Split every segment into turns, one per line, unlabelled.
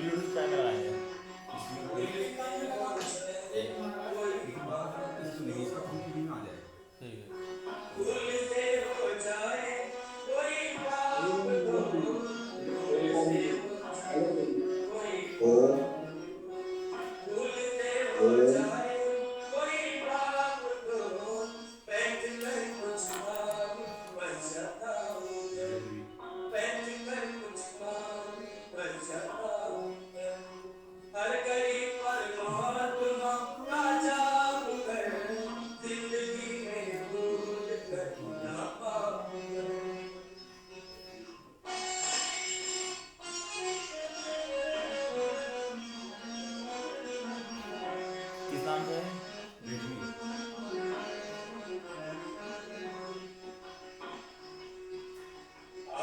YouTube channel आए हैं।
इसमें कोई लेकिन बात है कि सुनेंगे इसका फुल टीवी में आ जाएगा।
ठीक है।
भूल से हो जाए कोई पाप तो भूल से हो जाए कोई पाप तो भूल से हो जाए कोई पाप तो बैठ कर कुछ पाप पछताऊंगा
धीरे धीरे
बैठ कर कुछ पाप पछताऊंगा हर घड़ी परमात्मा का जाप कर जिंदगी में भूल कर ना पाऊंगा
किस नाम से है?
रेडमी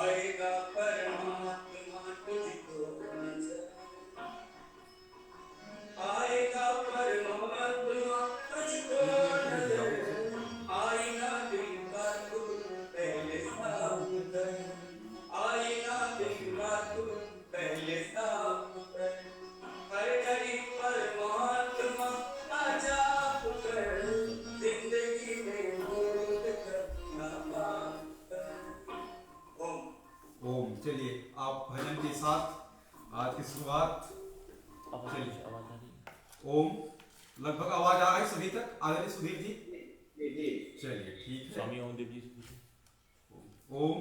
आएगा परमात्मा तुझको नजर आएगा परमात्मा तुझको
एक मिनट रुक जाओ एक
नजर
सेकंड।
आईना दिल का तू पहले साफ कर आईना दिल का तू पहले साफ कर हर घड़ी परमात्मा का जाप कर जिंदगी में भूल कर ना पाप कर ओम
ओम। चलिए आप भजन के साथ आज की शुरुआत।
आवाज
चलिए
आवाज आ रही है।
ओम। लगभग आवाज आ रही सभी तक? आदरणीय सुधीर जी
जी
चलिए ठीक है।
स्वामी ओम देव जी से पूछो।
ओम।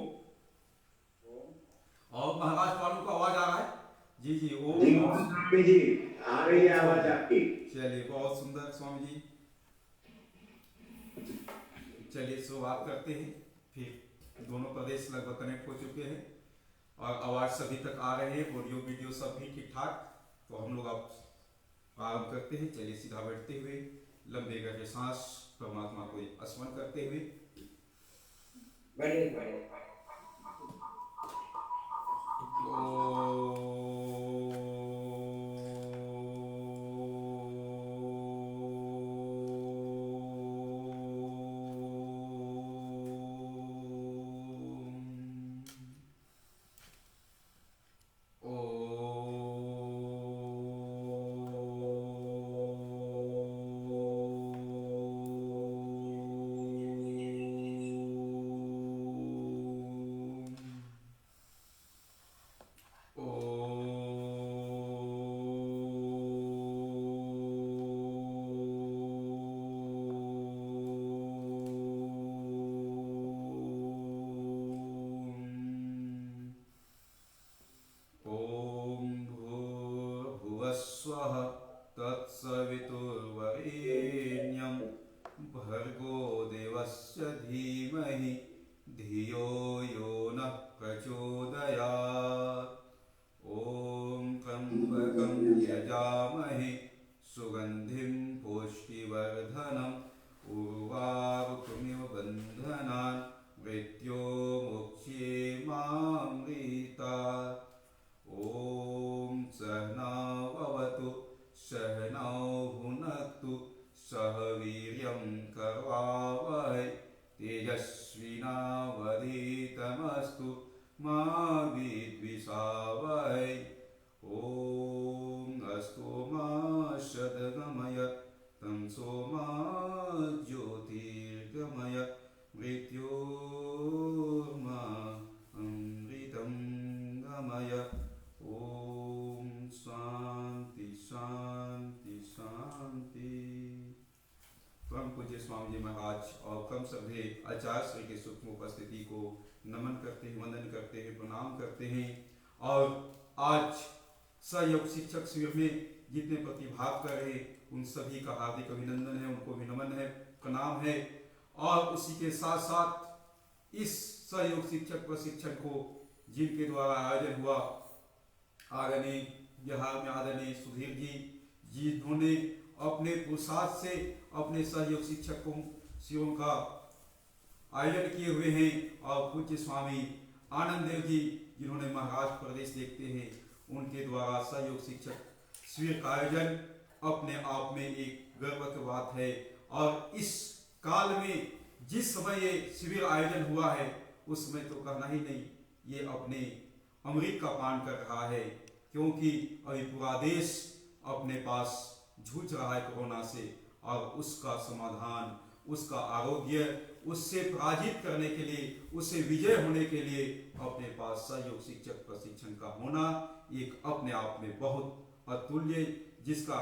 और महाराज वालों को आवाज आ रहा है? जी जी
जी
ओम।
स्वामी जी आ रही है आवाज आपकी।
चलिए बहुत सुंदर स्वामी जी। चलिए शुरुआत करते हैं। फिर दोनों प्रदेश लगभग कनेक्ट हो चुके हैं और आवाज सभी तक आ रहे हैं, ऑडियो वीडियो सब भी ठीक ठाक। तो हम लोग अब प्रारंभ करते हैं। चलिए सीधा बैठते हुए लंबे गहरे सांस परमात्मा को स्मरण करते हुए।
बैठे बैठे
स्वः तत्सवितुर्वरेण्यं भर्गो देवस्य धीमहि धियो यो नः प्रचोदयात्। ॐ त्र्यम्बकं यजामहे सुगन्धिं पुष्टिवर्धनम् उर्वारुकमिव बन्धनान् मृत्योर्मुक्षेमामृतात्। ॐ सहनाववतु सहनौ भुनक्तु सह वीर्यं करवावहै तेजस्विनावधीतमस्तु मा विद्विषावहै। ॐ अस्तु मा सद्गमय तमसो मा ज्योतिर्गमय मृत्योर्मा अमृतं गमय। ओम शांति शांति शांति। परम पूज्य स्वामी जी महाराज और कम सभे आचार्य श्री के सूक्ष्म उपस्थिति को नमन करते हैं, वंदन करते हैं, प्रणाम करते हैं। और आज सहयोग शिक्षक शिविर में जितने प्रतिभाग कर रहे उन सभी का हार्दिक अभिनंदन है, उनको भी नमन है, प्रणाम है। और उसी के साथ साथ इस सहयोग शिक्षक प्रशिक्षण को जिनके द्वारा आयोजन हुआ आदरणीय बिहार में आदरणीय सुधीर जी जिन्होंने अपने पुरुषार्थ से अपने सहयोग शिक्षकों शिवों का आयोजन किए हुए हैं। और पूज्य स्वामी आनंद देव जी जिन्होंने महाराष्ट्र प्रदेश देखते हैं, उनके द्वारा सहयोग शिक्षक शिविर का आयोजन अपने आप में एक गर्व की बात है। और इस काल में जिस समय ये शिविर आयोजन हुआ है उस समय तो कहना ही नहीं, ये अपने अमृत का पान कर रहा है। क्योंकि अभी पूरा देश अपने पास जूझ रहा है कोरोना से, और उसका समाधान, उसका आरोग्य, उससे पराजित करने के लिए, उससे विजय होने के लिए अपने पास सहयोग शिक्षक प्रशिक्षण का होना एक अपने आप में बहुत अतुल्य, जिसका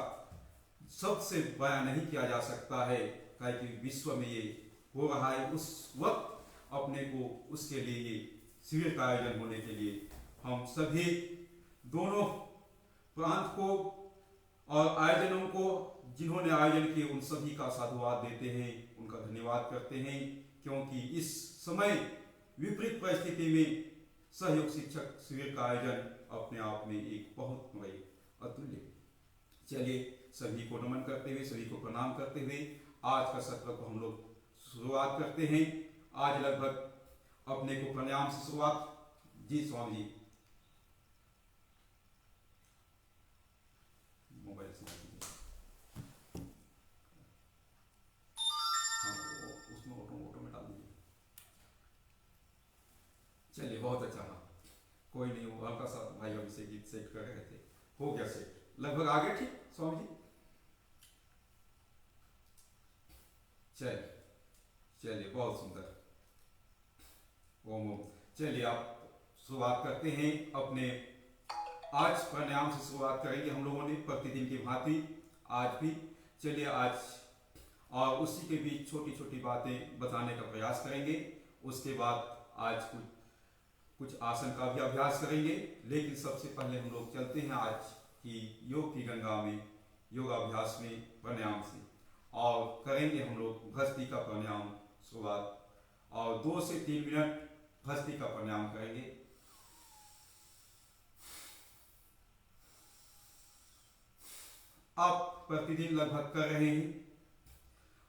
शब्द से बयान नहीं किया जा सकता है। कि विश्व में ये हो रहा है, उस वक्त अपने को उसके लिए ये शिविर का आयोजन होने के लिए हम सभी दोनों प्रांत को और आयोजनों को जिन्होंने आयोजन किए उन सभी का साधुवाद देते हैं, उनका धन्यवाद करते हैं, क्योंकि इस समय विपरीत परिस्थिति में सहयोग शिक्षक शिविर का आयोजन अपने आप में एक बहुत बड़े अतुल्य। चलिए सभी को नमन करते हुए, सभी को प्रणाम करते हुए आज का सत्र को हम लोग शुरुआत करते हैं। आज लगभग अपने को प्राणायाम से शुरुआत। जी स्वामी जी, मोबाइल से उसमें ऑटो में डाल दीजिए। चलिए बहुत अच्छा। हाँ कोई नहीं, वो हल्का सा भाई अभिषेक गीत सेट कर रहे थे, हो गया सेट लगभग आगे। ठीक स्वामी जी, चलिए बहुत सुंदर। ओम ओम। चलिए आप शुरुआत करते हैं अपने आज प्राणायाम से शुरुआत करेंगे हम लोगों ने प्रतिदिन की भांति आज भी। चलिए आज और उसी के बीच छोटी छोटी बातें बताने का प्रयास करेंगे। उसके बाद आज कुछ आसन का भी अभ्यास करेंगे, लेकिन सबसे पहले हम लोग चलते हैं आज की योग की गंगा में, योगाभ्यास में प्राणायाम से, और करेंगे हम लोग भस्त्रिका का प्राणायाम शुरुआत, और 2 से 3 मिनट भस्त्रिका का प्राणायाम करेंगे। आप प्रतिदिन लगभग कर रहे हैं।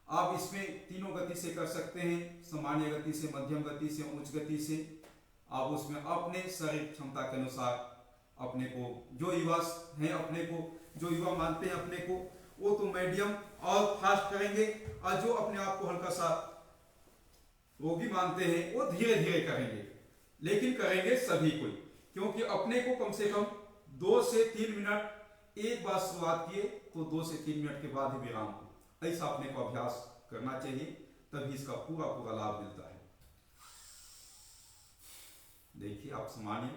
आप इसमें तीनों गति से कर सकते हैं, सामान्य गति से, मध्यम गति से, उच्च गति से। आप उसमें अपने शरीर क्षमता के अनुसार अपने को, जो युवा हैं अपने को, जो युवा मानते हैं अपने को, वो तो मीडियम और फास्ट करेंगे, और जो अपने आप को हल्का सा रोगी मानते हैं वो धीरे धीरे करेंगे, लेकिन करेंगे सभी कोई, क्योंकि अपने को कम से कम 2 से 3 मिनट एक बार शुरुआत किए तो 2 से 3 मिनट के बाद ही विराम हो, ऐसा अपने को अभ्यास करना चाहिए, तभी इसका पूरा पूरा लाभ मिलता है। देखिए आप सामान्य,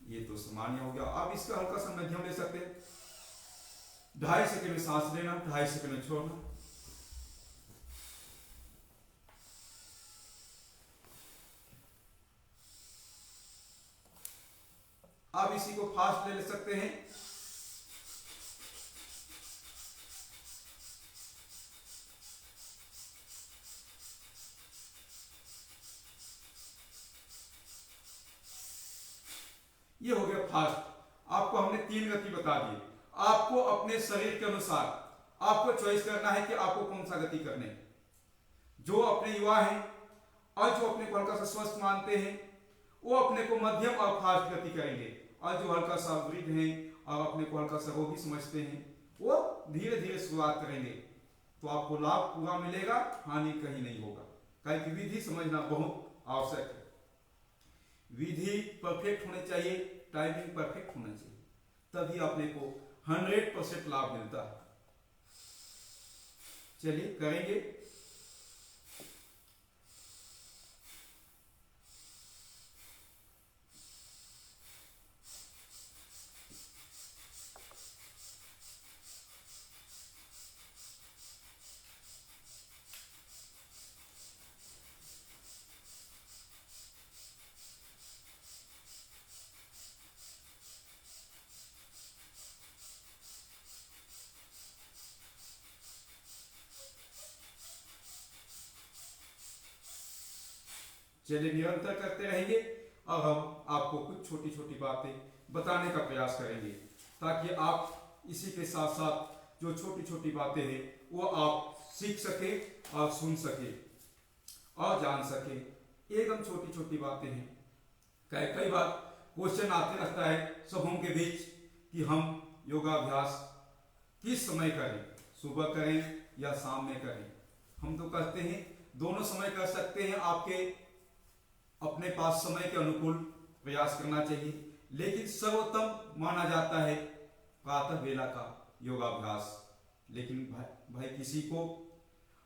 ये तो सामान्य हो गया। आप इसका हल्का सा मध्यम ले सकते हैं। 2.5 सेकंड में सांस लेना, 2.5 सेकंड में छोड़ना। आप इसी को फास्ट ले सकते हैं। ये हो गया फास्ट। आपको हमने 3 गति बता दी। आपको अपने शरीर के अनुसार आपको चॉइस करना है कि आपको कौन सा गति करने है। जो अपने युवा हैं और जो अपने को हल्का सा स्वस्थ मानते हैं वो अपने को मध्यम और फास्ट गति करेंगे, और जो हल्का सा वृद्ध हैं और अपने को हल्का सा रोगी समझते हैं वो धीरे धीरे शुरुआत करेंगे। तो आपको लाभ पूरा मिलेगा, हानि कहीं नहीं होगा। क्योंकि विधि समझना बहुत आवश्यक है। विधि परफेक्ट होनी चाहिए, टाइमिंग परफेक्ट होना चाहिए, तभी अपने को 100% लाभ मिलता है। चलिए करेंगे। चलिए निरंतर करते रहेंगे। अब हम आपको कुछ छोटी छोटी बातें बताने का प्रयास करेंगे, ताकि आप इसी के साथ साथ जो छोटी छोटी बातें हैं वो आप सीख सके और सुन सके और जान सके। एकदम छोटी छोटी बातें हैं। कई बार क्वेश्चन आते रहता है सबों के बीच कि हम योगाभ्यास किस समय करें, सुबह करें या शाम में करें। हम तो कहते हैं दोनों समय कर सकते हैं, आपके अपने पास समय के अनुकूल प्रयास करना चाहिए, लेकिन सर्वोत्तम माना जाता है प्रातः बेला का योगाभ्यास। लेकिन भाई किसी को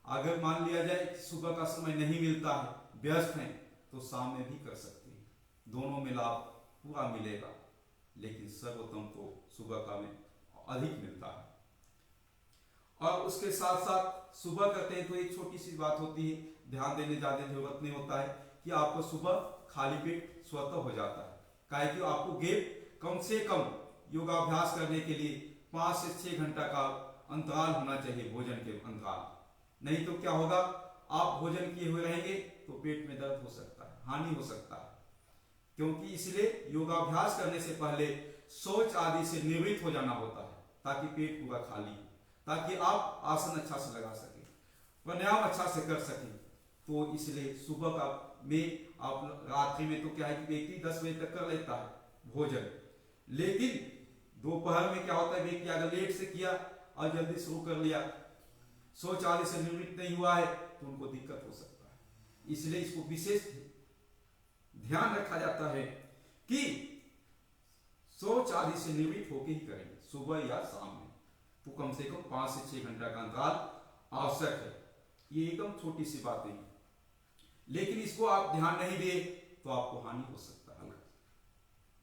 अगर मान लिया जाए सुबह का समय नहीं मिलता है, व्यस्त हैं, तो शाम में भी कर सकते हैं, दोनों में लाभ पूरा मिलेगा, लेकिन सर्वोत्तम तो सुबह का में अधिक मिलता है। और उसके साथ साथ सुबह करते हैं तो एक छोटी सी बात होती है, ध्यान देने ज्यादा जरूरत नहीं होता है कि आपको सुबह खाली पेट स्वतः हो जाता है, काहे कि आपको गैप कम से कम योगाभ्यास करने के लिए 5 से 6 घंटा का अंतराल होना चाहिए, भोजन के अंतराल। नहीं तो क्या होगा, आप भोजन किए हुए रहेंगे तो पेट में दर्द हो सकता है, हानि हो सकता है, क्योंकि इसलिए योगाभ्यास करने से पहले शौच आदि से निवृत्त हो जाना होता है, ताकि पेट पूरा खाली हो, ताकि आप आसन अच्छा से लगा सकें, प्राणायाम अच्छा से कर सकें। तो इसलिए सुबह का में आप रात्रि में तो क्या है कि व्यक्ति 10 बजे तक कर लेता है भोजन, लेकिन दोपहर में क्या होता है, व्यक्ति अगर लेट से किया और जल्दी शुरू कर लिया, शौच आदि से निवृत्त नहीं हुआ है, तो उनको दिक्कत हो सकता है। इसलिए इसको विशेष ध्यान रखा जाता है कि शौच आदि से निवृत्त होकर ही करेंगे सुबह या शाम में, तो कम से कम 5 से 6 घंटा का अंतराल आवश्यक है। ये एकदम छोटी सी बात नहीं, लेकिन इसको आप ध्यान नहीं दिए तो आपको हानि हो सकता है,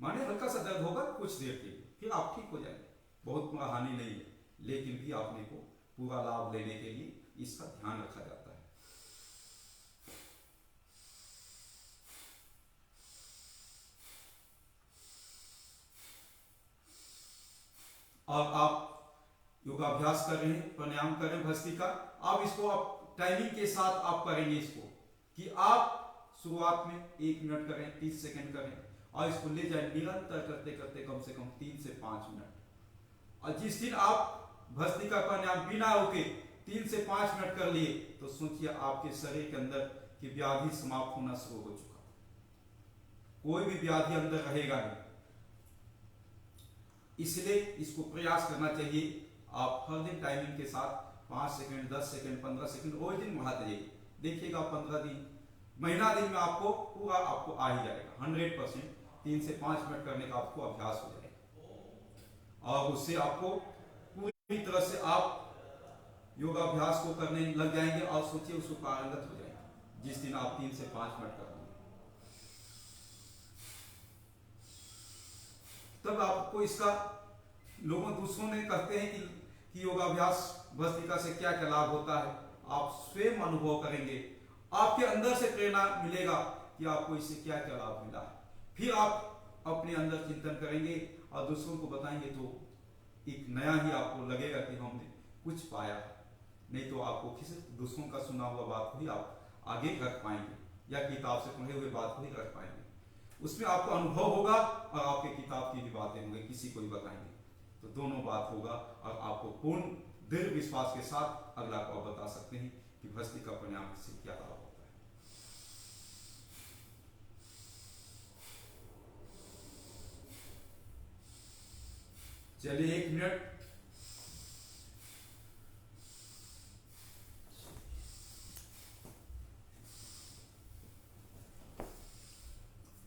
माने हल्का सा दर्द होगा कुछ देर के लिए, फिर आप ठीक हो जाएंगे, बहुत बड़ा हानि नहीं है, लेकिन भी आपने को पूरा लाभ लेने के लिए इसका ध्यान रखा जाता है। और आप योगाभ्यास कर रहे हैं, प्राणायाम कर रहे हैं भस्त्रिका, आप इसको आप टाइमिंग के साथ आप करेंगे इसको, कि आप शुरुआत में 1 मिनट करें, 30 सेकंड करें, और इसको ले जाए निरंतर करते करते कम से कम 3 से 5 मिनट। और जिस दिन आप भस्त्रिका प्राणायाम बिना रुके 3 से 5 मिनट कर लिए, तो सोचिए आपके शरीर के अंदर की व्याधि समाप्त होना शुरू हो चुका, कोई भी व्याधि अंदर रहेगा नहीं। इसलिए इसको प्रयास करना चाहिए, आप हर दिन टाइमिंग के साथ 5 सेकंड, 10 सेकंड, 15 सेकंड रोज दिन बढ़ाते जाइए, देखिएगा 15 दिन, महीना दिन में आपको पूरा आपको आ ही जाएगा 100%। 3 से 5 मिनट करने का आपको अभ्यास हो जाएगा, और उससे आपको पूरी तरह से आप योगाभ्यास को करने लग जाएंगे, और सोचिए उसको पारंगत हो जाएंगे जिस दिन आप 3 से 5 मिनट कर लेंगे। तब आपको इसका लोगों दूसरों ने कहते हैं कि योगाभ्यास भस्त्रिका से क्या क्या लाभ होता है, आप स्वयं अनुभव करेंगे, आपके अंदर से प्रेरणा मिलेगा कि आपको इससे क्या क्या लाभ मिला है, फिर आप अपने अंदर चिंतन करेंगे और दूसरों को बताएंगे, तो एक नया ही आपको लगेगा कि हमने कुछ पाया है। नहीं तो आपको किसी दूसरों का सुना हुआ बात को ही आप आगे रख पाएंगे, या किताब से पढ़े हुए बात को ही रख पाएंगे, उसमें आपको अनुभव होगा और आपके किताब की भी बातें होंगी, किसी को भी बताएंगे, तो दोनों बात होगा, और आपको पूर्ण दृढ़ विश्वास के साथ अगला को आप बता सकते हैं कि भस्त्रिका प्राणायाम से क्या लाभ होता है। चलिए 1 मिनट,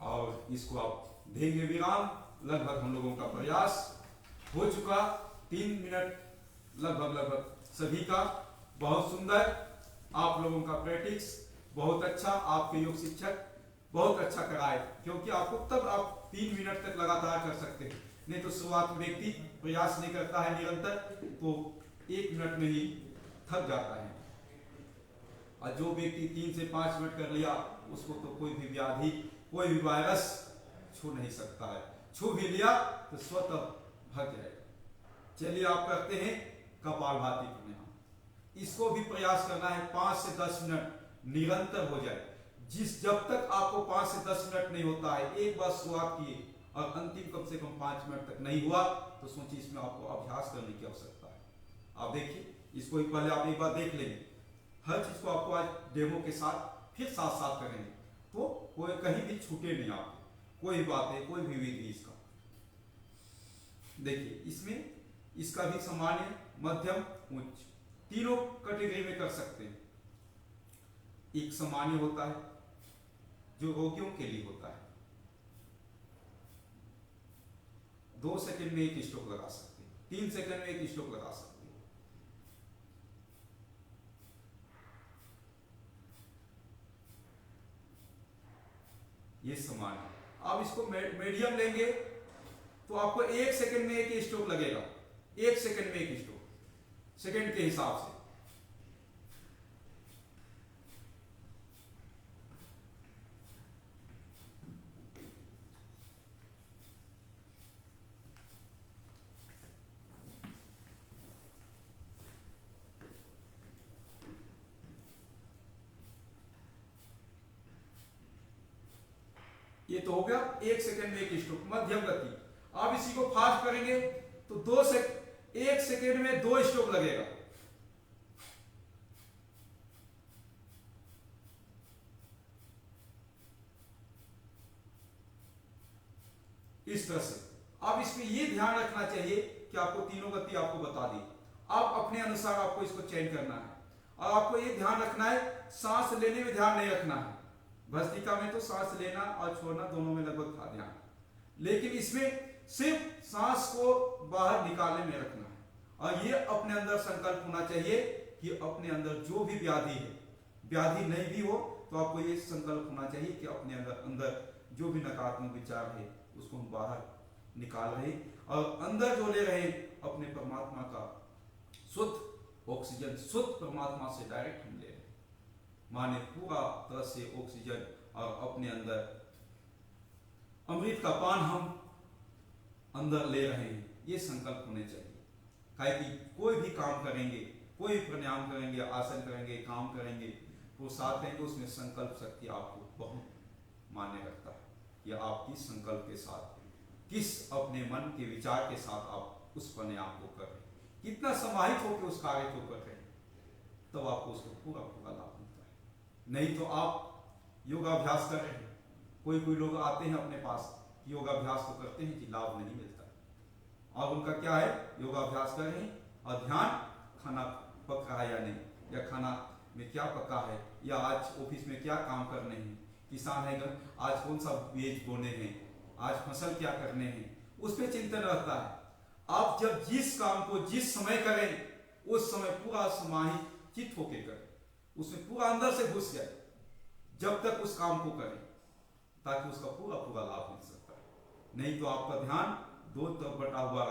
और इसको आप देंगे विराम। लगभग हम लोगों का प्रयास हो चुका, 3 मिनट लगभग सभी का, बहुत सुंदर आप लोगों का प्रैक्टिस बहुत अच्छा, आपके योग शिक्षक बहुत अच्छा कराए, क्योंकि आपको तब आप 3 मिनट तक लगातार कर सकते हैं, नहीं तो शुरुआत में व्यक्ति प्रयास नहीं करता है निरंतर, तो 1 मिनट में ही थक जाता है, और जो व्यक्ति 3 से 5 मिनट कर लिया, उसको तो कोई भी व्याधि, कोई भी वायरस छू नहीं सकता है, छू भी लिया तो स्वतः भाग जाएगा। चलिए आप करते हैं कपालभाति प्राणायाम, इसको भी प्रयास करना है 5 से 10 मिनट निरंतर हो जाए। जब तक आपको 5 से 10 मिनट नहीं होता है, एक बार शुरुआत किए और अंतिम कम से कम 5 मिनट तक नहीं हुआ, तो सोचिए इसमें आपको अभ्यास करने की आवश्यकता है। आप देखिए इसको ही पहले आप एक बार देख लेंगे, हर चीज को आपको आज डेमो के साथ फिर साथ साथ करेंगे, तो कोई कहीं भी छूटे नहीं, आपको कोई बातें, कोई भी विधि इसका देखिए, इसमें इसका भी सामान्य, मध्यम, उच्च तीनों कैटेगरी में कर सकते हैं। एक सामान्य होता है जो रोगियों के लिए होता है। 2 सेकंड में एक स्ट्रोक लगा सकते हैं, 3 सेकंड में एक स्ट्रोक लगा सकते हैं। ये सामान्य। आप इसको मीडियम लेंगे तो आपको 1 सेकंड में एक स्ट्रोक लगेगा, 1 सेकंड में एक स्ट्रोक, सेकंड के हिसाब से। ये तो हो गया 1 सेकंड में एक स्ट्रोक, मध्यम गति। आप इसी को फास्ट करेंगे तो 1 सेकंड में 2 स्ट्रोक लगेगा। इस तरह से आप इसमें ये ध्यान रखना चाहिए कि आपको तीनों गति आपको बता दी, आप अपने अनुसार आपको इसको चेंज करना है। और आपको ये ध्यान रखना है सांस लेने में ध्यान नहीं रखना है। भस्त्रिका में तो सांस लेना और छोड़ना दोनों में लगभग था ध्यान, लेकिन इसमें सिर्फ सांस को बाहर निकालने में रखना है। और ये अपने अंदर संकल्प होना चाहिए कि अपने अंदर जो भी व्याधि है, व्याधि नहीं भी हो तो आपको ये संकल्प होना चाहिए कि अपने अंदर जो भी नकारात्मक विचार है उसको हम बाहर निकाल रहे और अंदर जो ले रहे अपने परमात्मा का शुद्ध ऑक्सीजन, शुद्ध परमात्मा से डायरेक्ट हम ले रहे, माने पूरा तरह से ऑक्सीजन और अपने अंदर अमृत का पान हम अंदर ले रहे हैं। ये संकल्प होने चाहिए। काहे कि कोई भी काम करेंगे, कोई प्राणायाम करेंगे, आसन करेंगे, काम करेंगे, पुरुषार्थ करेंगे, उसमें संकल्प शक्ति आपको बहुत मान्य रखता है। या आप किस संकल्प के साथ, किस अपने मन के विचार के साथ आप उस प्राणायाम को कर रहे हैं, कितना समाहित होकर उस कार्य को कर रहे हैं, तब आपको उसको पूरा पूरा लाभ मिलता है। नहीं तो आप योगाभ्यास कर रहे हैं, कोई लोग आते हैं अपने पास, योगाभ्यास तो करते हैं कि लाभ नहीं मिलता, और उनका क्या है, योगाभ्यास कर रहे हैं और ध्यान खाना पक रहा है या नहीं, या खाना में क्या पका है, या आज ऑफिस में क्या काम करने हैं, किसान है आज कौन सा बीज बोने हैं, आज फसल क्या करने हैं, उस पर चिंतन रहता है। आप जब जिस काम को जिस समय करें उस समय पूरा समाहित चित्त होके करें, उसमें पूरा अंदर से घुस जाए, जब तक उस काम को करें, ताकि उसका पूरा पूरा लाभ मिल सकता है। नहीं तो आपका ध्यान दो तरफ बटा हुआ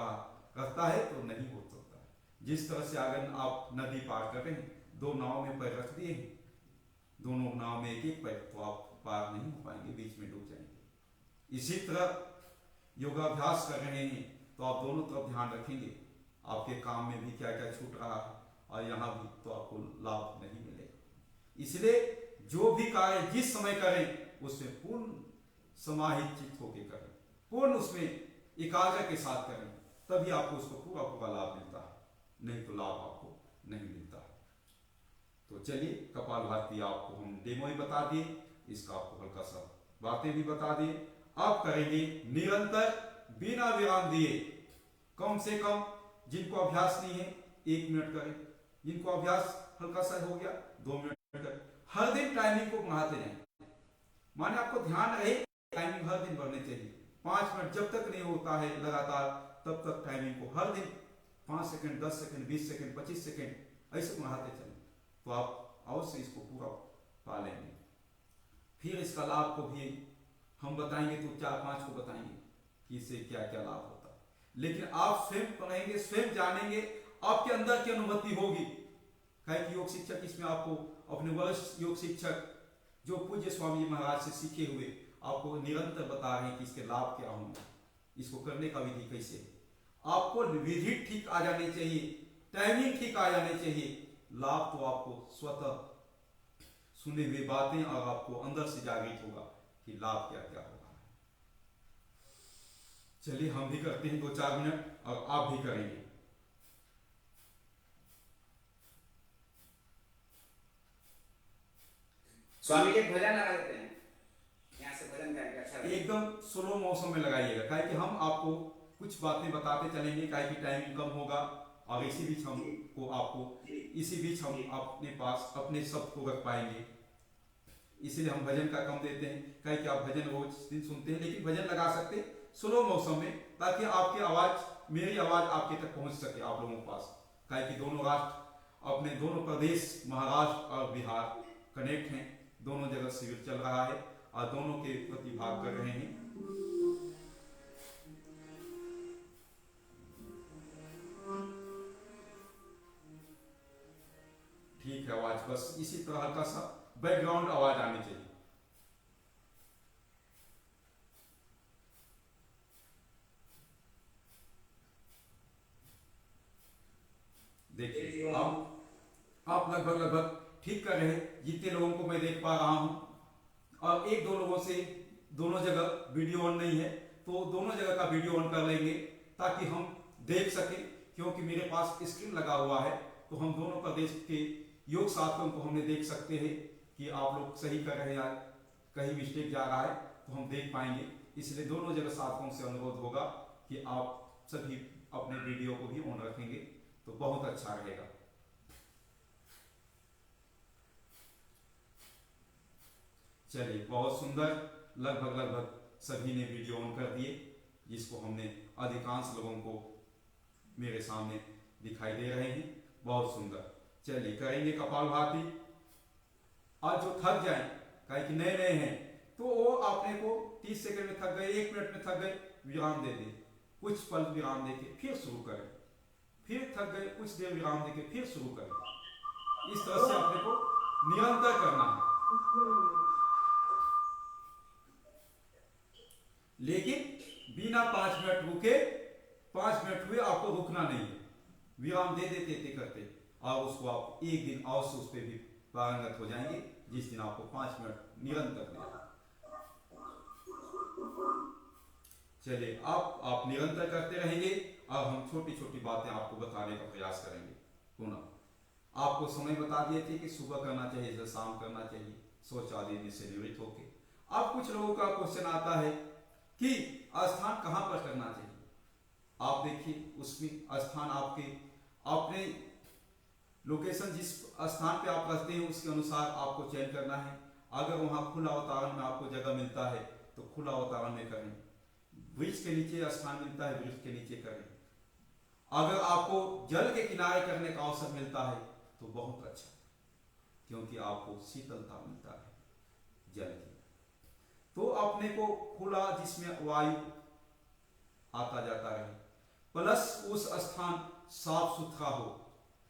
रहता है तो नहीं हो सकता है। जिस तरह से अगर आप नदी पार कर रहे हैं, 2 नाव में पैर रख दिए हैं, दोनों नाव में एक पैर, तो आप पार नहीं हो पाएंगे, बीच में डूब जाएंगे। इसी तरह योगाभ्यास कर रहे हैं तो आप दोनों तरफ ध्यान रखेंगे, आपके काम में भी क्या क्या छूट रहा है और यहाँ भी, तो आपको लाभ नहीं मिलेगा। इसलिए जो भी कार्य जिस समय करें उसमें पूर्ण समाहित चित्त होकर करें, पूर्ण उसमें एकाग्र के साथ करें, तभी आपको उसको पूरा पूरा लाभ मिलता है, नहीं तो लाभ आपको नहीं मिलता है। तो चलिए, कपालभाति आपको हम डेमो ही बता दिए, इसका आपको हल्का सा बातें भी बता दिए। आप करेंगे निरंतर बिना विराम दिए, कम से कम जिनको अभ्यास नहीं है 1 मिनट करें, जिनको अभ्यास हल्का सा हो गया 2 मिनट करें। हर दिन टाइमिंग को बढ़ाते जाएं, माने आपको ध्यान रहे टाइमिंग हर दिन बढ़ने चाहिए। 5 मिनट जब तक नहीं होता है लगातार, तब तक टाइमिंग को हर दिन 5 सेकंड, 10 सेकंड, 20 सेकंड, 25 सेकंड ऐसे बढ़ाते चलें, तो आप अवश्य इसको पूरा पा लेंगे। फिर इसका लाभ को भी हम बताएंगे, तो 4-5 को बताएंगे कि इससे क्या क्या लाभ होता है। लेकिन आप स्वयं पढ़ेंगे, स्वयं जानेंगे, आपके अंदर की अनुभूति होगी। कहे कि योग शिक्षक इसमें आपको अपने वरिष्ठ योग शिक्षक जो पूज्य स्वामी महाराज से सीखे हुए आपको निरंतर बता रहे हैं कि इसके लाभ क्या होंगे, इसको करने का विधि कैसे है। आपको विधि ठीक आ जानी चाहिए, टाइमिंग ठीक आ जानी चाहिए, लाभ तो आपको स्वतः सुने हुए बातें और आपको अंदर से जागृत होगा कि लाभ क्या क्या होगा। चलिए हम भी करते हैं 2-4 मिनट और आप भी करेंगे।
स्वामी के भजन लगा देते हैं, यहाँ से भजन करके अच्छा लगेगा।
एकदम स्लो मौसम में लगाइएगा, काहे कि हम आपको कुछ बातें बताते चलेंगे, काहे कि टाइमिंग कम होगा और इसी बीच हम को आपको इसी बीच हम अपने पास अपने शब्द को रख पाएंगे। इसलिए हम भजन का कम देते हैं। कहीं कि आप भजन रोज दिन सुनते हैं, लेकिन भजन लगा सकते हैं स्लो मौसम में, ताकि आपकी आवाज़, मेरी आवाज़ आपके तक पहुंच सके, आप लोगों के पास। कहीं कि दोनों राष्ट्र, अपने दोनों प्रदेश महाराष्ट्र और बिहार कनेक्ट हैं, दोनों जगह शिविर चल रहा है और दोनों के प्रतिभाग कर रहे हैं। ठीक है, आवाज बस इसी तरह हल्का सा बैकग्राउंड आवाज आनी चाहिए। देखिए आप लगभग ठीक कर रहे हैं, जितने लोगों को मैं देख पा रहा हूं। और एक दो लोगों से दोनों जगह वीडियो ऑन नहीं है, तो दोनों जगह का वीडियो ऑन कर लेंगे ताकि हम देख सकें, क्योंकि मेरे पास स्क्रीन लगा हुआ है, तो हम दोनों प्रदेश के योग साथियों को हमने देख सकते हैं कि आप लोग सही कर रहे हैं, कहीं मिस्टेक जा रहा है तो हम देख पाएंगे। इसलिए दोनों जगह साथियों से अनुरोध होगा कि आप सभी अपने वीडियो को भी ऑन रखेंगे तो बहुत अच्छा रहेगा। चलिए, बहुत सुंदर, लगभग सभी ने वीडियो ऑन कर दिए, जिसको हमने अधिकांश लोगों को मेरे सामने दिखाई दे रहे हैं। बहुत सुंदर। चलिए करेंगे कपालभाति। आज जो थक जाए, कहीं कि नए हैं, तो वो अपने को 30 सेकंड में थक गए, 1 मिनट में थक गए, विराम दे दें, कुछ पल विराम देके फिर शुरू करें, फिर थक गए, कुछ देर विराम देके फिर शुरू करें। इस तरह से अपने को निरंतर करना है, लेकिन बिना 5 मिनट रुके, 5 मिनट हुए आपको रुकना नहीं है, विराम दे देते करते, और उसको आप एक दिन अवश्य उस पर भी पारंगत हो जाएंगे, जिस दिन आपको 5 मिनट निरंतर देना। चलिए, आप निरंतर करते रहेंगे और हम छोटी छोटी बातें आपको बताने का प्रयास करेंगे। पुनः आपको समय बता दिए थे कि सुबह करना चाहिए या शाम करना चाहिए, शौच आदि से निवृत्त होके। अब कुछ लोगों का क्वेश्चन आता है कि स्थान कहाँ पर करना चाहिए। आप देखिए, उसमें स्थान आपके अपने लोकेशन, जिस स्थान पे आप रहते हैं उसके अनुसार आपको चयन करना है। अगर वहाँ खुला वातावरण में आपको जगह मिलता है तो खुला वातावरण में करें, वृक्ष के नीचे स्थान मिलता है वृक्ष के नीचे करें। अगर आपको जल के किनारे करने का अवसर मिलता है तो बहुत अच्छा, क्योंकि आपको शीतलता मिलता है जल की। तो अपने को खुला, जिसमें वायु आता जाता रहे, प्लस उस स्थान साफ सुथरा हो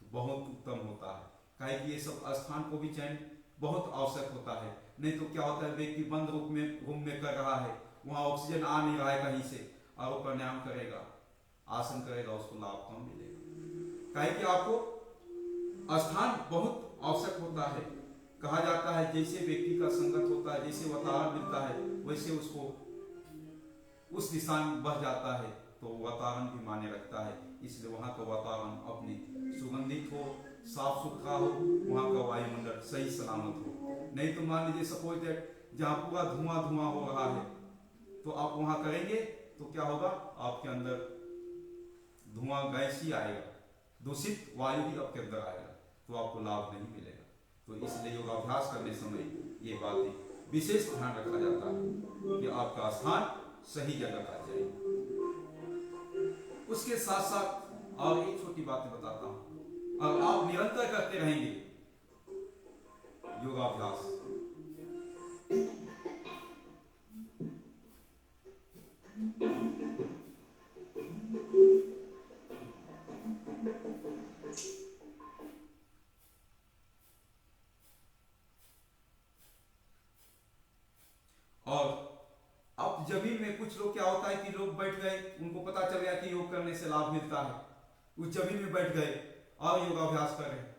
तो बहुत उत्तम होता है। काहे कि ये सब स्थान को भी चयन बहुत आवश्यक होता है। नहीं तो क्या होता है, व्यक्ति बंद रूम में कर रहा है, वहां ऑक्सीजन आ नहीं रहा है कहीं से, और वो प्राणायाम करेगा, आसन करेगा, उसको लाभ कम मिलेगा। काहे कि आपको स्थान बहुत आवश्यक होता है। कहा जाता है जैसे व्यक्ति का संगत होता है, जैसे वातावरण मिलता है, वैसे उसको उस दिशा में बढ़ जाता है, तो वातावरण भी माने रखता है। इसलिए वहाँ का वातावरण अपने सुगंधित हो, साफ सुथरा हो, वहाँ का वायुमंडल सही सलामत हो। नहीं तो मान लीजिए सपोज दैट जहाँ पूरा धुआं हो रहा है, तो आप वहाँ करेंगे तो क्या होगा, आपके अंदर धुआं गैस ही आएगा, दूषित वायु ही आपके अंदर आएगा, तो आपको लाभ नहीं मिलेगा। तो इसलिए योगाभ्यास करने समय ये बातें विशेष ध्यान रखा जाता है कि आपका स्थान सही जगह का जाए। उसके साथ साथ और एक छोटी बातें बताता हूं, अगर आप निरंतर करते रहेंगे योगाभ्यास, और अब जमीन में कुछ लोग क्या होता है कि लोग बैठ गए, उनको पता चल गया कि योग करने से लाभ मिलता है, उस जमीन में बैठ गए और योगाभ्यास कर रहे हैं,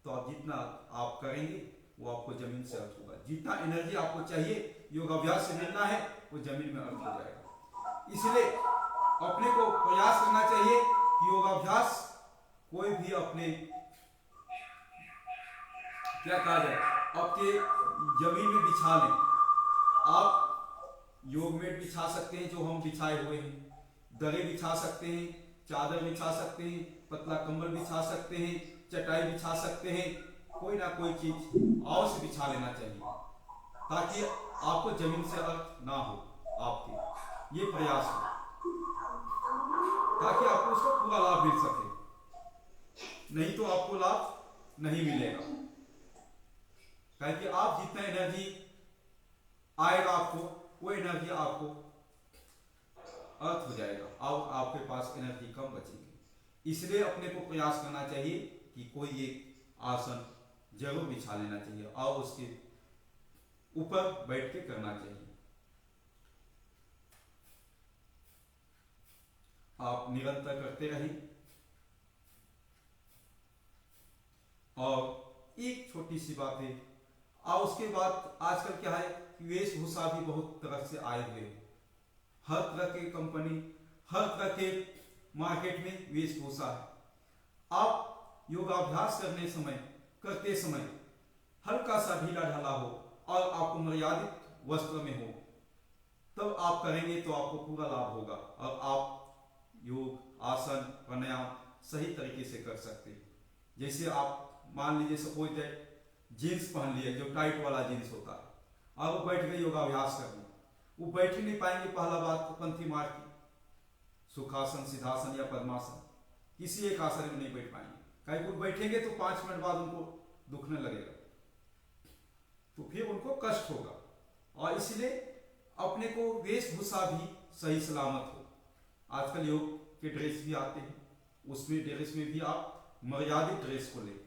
तो आप जितना आप करेंगे वो आपको जमीन से अर्थ होगा। जितना एनर्जी आपको चाहिए योगाभ्यास से मिलना है, वो जमीन में अर्थ हो जाएगा। इसलिए अपने को प्रयास करना चाहिए कि योगाभ्यास कोई भी अपने क्या कहा जाए, आपके जमीन में बिछा लें। आप योग मैट बिछा सकते हैं, जो हम बिछाए हुए हैं, दरे बिछा सकते हैं, चादर बिछा सकते हैं, पतला कंबल बिछा सकते हैं, चटाई बिछा सकते हैं, कोई ना कोई चीज अवश्य बिछा लेना चाहिए। ताकि आपको जमीन से अर्थ ना हो, आपके ये प्रयास है ताकि आपको उसका पूरा लाभ मिल सके, नहीं तो आपको लाभ नहीं मिलेगा। क्योंकि आप जितना एनर्जी आएगा आपको, वो एनर्जी आपको अर्थ हो जाएगा, अब आपके पास एनर्जी कम बचेगी। इसलिए अपने को प्रयास करना चाहिए कि कोई एक आसन जरूर बिछा लेना चाहिए और उसके ऊपर बैठ के करना चाहिए। आप निरंतर करते रहिए। और एक छोटी सी बात है, और उसके बाद आजकल क्या है, वेशभूषा भी बहुत तरह से आए हुए हैं। हर तरह के कंपनी, हर तरह के मार्केट में वेशभूषा है। आप योगाभ्यास करते समय हल्का सा ढीला ढाला हो और आपको मर्यादित वस्त्र में हो, तब आप करेंगे तो आपको पूरा लाभ होगा और आप योग, आसन, प्राणायाम सही तरीके से कर सकते हैं। जैसे आप मान लीजिए सपोज दैट जीन्स पहन लिए, जो टाइट वाला जीन्स होता है, और वो बैठ गए योगाभ्यास करने, वो बैठ ही नहीं पाएंगे। पहला बात तो पंथी मार की, सुखासन, सिद्धासन या पद्मासन, किसी एक आसन में नहीं बैठ पाएंगे। कहीं वो बैठेंगे तो 5 मिनट बाद उनको दुखने लगेगा, तो फिर उनको कष्ट होगा। और इसलिए अपने को वेशभूषा भी सही सलामत हो। आजकल योग के ड्रेस भी आते हैं, उसमें ड्रेस में भी आप मर्यादित ड्रेस को लें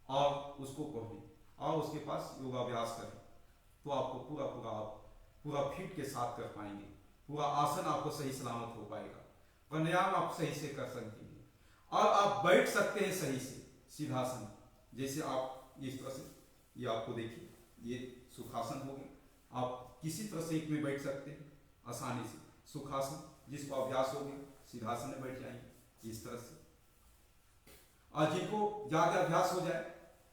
और उसको पहने और उसके पास योगाभ्यास करें, तो आपको पूरा फिट के साथ कर पाएंगे। पूरा आसन आपको सही सलामत हो पाएगा, प्राणायाम आप सही से कर सकेंगे और आप बैठ सकते हैं सही से सिद्धासन। जैसे आप इस तरह से, ये आपको देखिए, ये सुखासन हो गया। आप किसी तरह से एक में बैठ सकते हैं आसानी से। सुखासन जिसको अभ्यास हो गया, सिद्धासन में बैठ जाएंगे इस तरह से। और जिनको ज्यादा अभ्यास हो जाए,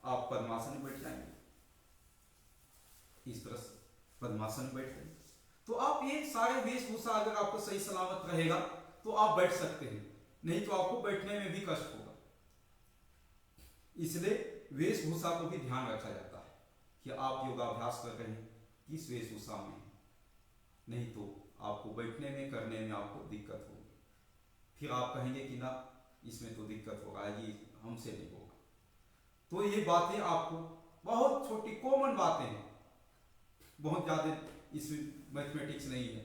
आप पद्मासन में बैठ जाएंगे इस तरह से, पद्मासन में बैठ जाएंगे। तो आप ये सारे वेशभूषा अगर आपको सही सलामत रहेगा तो आप बैठ सकते हैं, नहीं तो आपको बैठने में भी कष्ट होगा। इसलिए वेशभूषा को भी ध्यान रखा जाता है कि आप योगाभ्यास कर रहे हैं किस वेशभूषा में, नहीं तो आपको बैठने में करने में आपको दिक्कत होगी। फिर आप कहेंगे कि ना इसमें तो दिक्कत होगा, ये हमसे नहीं होगा। तो ये बातें आपको बहुत छोटी कॉमन बातें हैं, बहुत ज़्यादा इसमें मैथमेटिक्स नहीं है,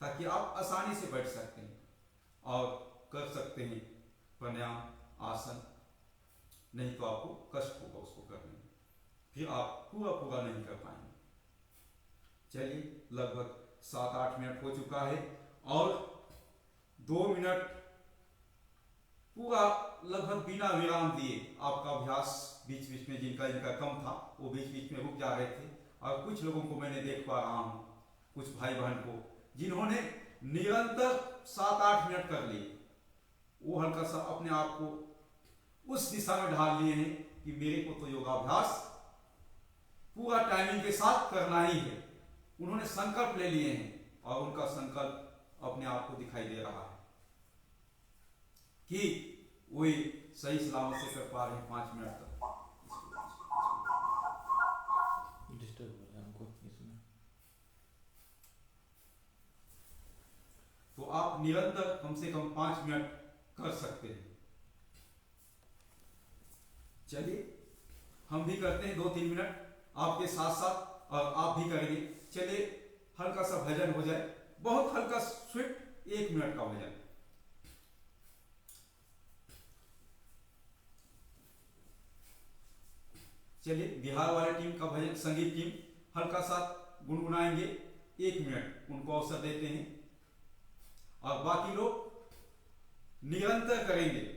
ताकि आप आसानी से बैठ सकते हैं और कर सकते हैं प्राणायाम, आसन। नहीं तो आपको कष्ट होगा उसको करने में, फिर आप पूरा नहीं कर पाएंगे। चलिए, लगभग 7-8 मिनट हो चुका है और 2 मिनट पूरा लगभग बिना विराम दिए आपका अभ्यास बीच बीच में, जिनका कम था वो बीच बीच में रुक जा रहे थे। और कुछ लोगों को मैंने देख पा रहा हूँ, कुछ भाई बहन को जिन्होंने निरंतर 7-8 मिनट कर लिए, वो हल्का सा अपने आप को उस दिशा में ढाल लिए हैं कि मेरे को तो योगाभ्यास पूरा टाइमिंग के साथ करना ही है। उन्होंने संकल्प ले लिए हैं और उनका संकल्प अपने आप को दिखाई दे रहा है कि वे सही सलामत से कर पा रहे हैं 5 मिनट तक।
डिस्टर्ब हो रहा है हमको इसमें।
तो आप निरंतर कम से कम 5 मिनट कर सकते हैं। चलिए, हम भी करते हैं 2-3 मिनट आपके साथ साथ, और आप भी करेंगे। चलिए, हल्का सा भजन हो जाए, बहुत हल्का स्वीट 1 मिनट का भजन। चलिए, बिहार वाले टीम का भजन, संगीत टीम हल्का सा गुनगुनाएंगे, 1 मिनट उनको अवसर देते हैं और बाकी लोग निरंतर करेंगे।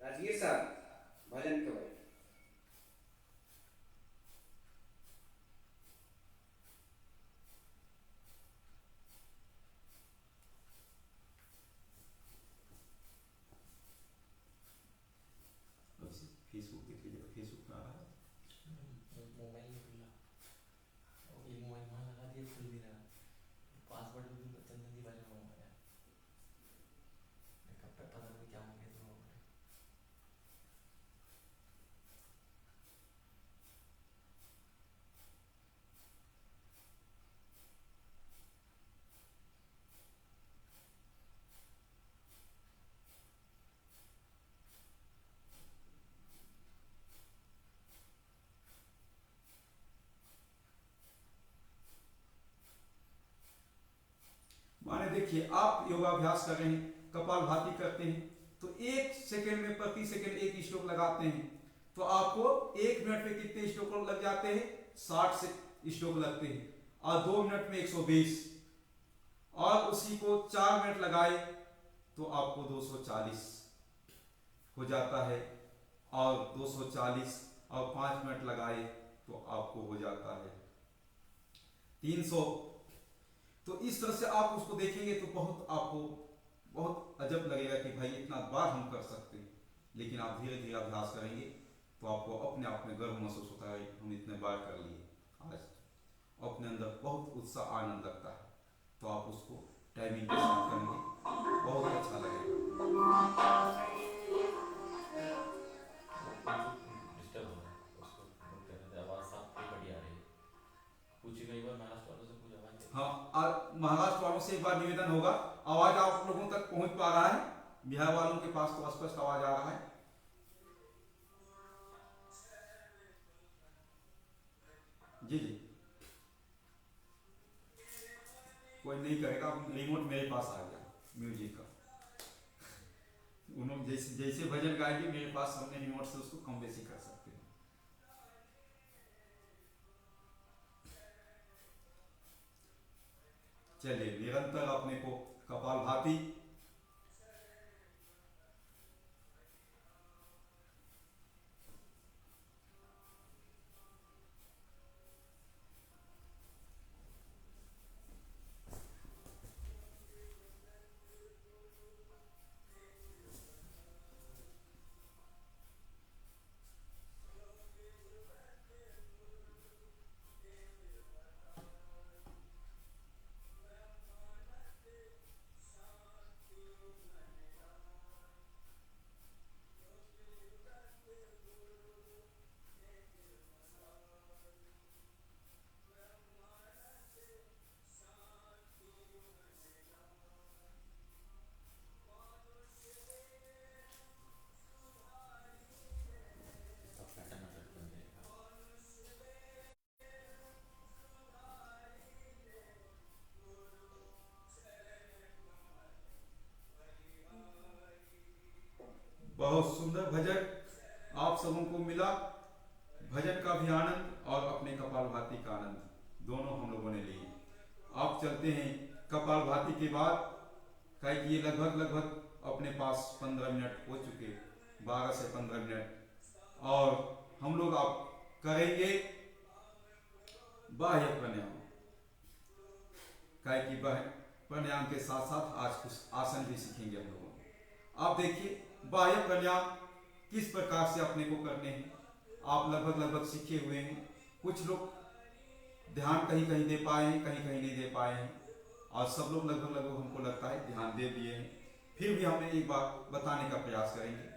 राजगीर साहब, भजन के बाद
फेसबुक देख लीजिएगा, फेसबुक में आ रहा है। देखिए आप योगाभ्यास कर रहे हैं, कपालभाति करते हैं, तो 1 सेकंड में प्रति सेकंड 1 स्ट्रोक लगाते हैं, तो आपको 1 मिनट में कितने स्ट्रोक लग जाते हैं? 60 से स्ट्रोक लगते हैं, और 2 मिनट में 120, और उसी को 4 मिनट लगाए तो आपको 240 हो जाता है, और 240 और 5 मिनट लगाए तो आपको हो जाता है 300। तो इस तरह से आप उसको देखेंगे तो आपको बहुत अजब लगेगा कि भाई इतना बार हम कर सकते हैं, लेकिन आप धीरे धीरे अभ्यास करेंगे तो आपको अपने आप में गर्व महसूस होता है, हम इतने बार कर लिए, आज अपने अंदर बहुत उत्साह आनंद लगता है। तो आप उसको टाइमिंग के साथ करेंगे, बहुत अच्छा लगेगा।
डिस्टर्ब हो रहा है, उसको फोन कर रहे थे, आवाज़ साफ नहीं बढ़िया आ रही है। पूछिएगा एक बार महाराष्ट्र वालों से, कुछ आवाज़
हाँ, महाराष्ट्र वालों से एक बार निवेदन होगा, आवाज आप लोगों तक पहुंच पा रहा है? बिहार वालों के पास तो स्पष्ट आवाज आ रहा है। जी जी, कोई नहीं करेगा, रिमोट मेरे पास आ गया म्यूजिक का। उन्होंने जैसे जैसे भजन गाएंगे मेरे पास, हमने रिमोट से उसको कम बेसी कर सकते हैं। चलिए, निरंतर अपने को कपालभाति,
पैटर्न अलग बन जाएगा।
बहुत सुंदर भजन आप सबों को मिला। भजन का भी आनंद और अपने कपालभाति का आनंद दोनों हम लोगों ने लिए। आप चलते हैं कपालभाति के बाद, कहे कि ये लगभग अपने पास 15 मिनट हो चुके, 12 से 15 मिनट, और हम लोग आप करेंगे बाह्य प्राणायाम। कहे कि प्राणायाम के साथ साथ आज कुछ आसन भी सीखेंगे हम लोग। आप देखिए बाह्य प्राणायाम किस प्रकार से अपने को करने हैं, आप लगभग सीखे हुए हैं। कुछ लोग ध्यान कहीं कहीं दे पाए हैं, कहीं कहीं नहीं दे पाए हैं, और सब लोग लगभग हमको लगता है ध्यान दे दिए हैं। फिर भी हम एक बार बताने का प्रयास करेंगे,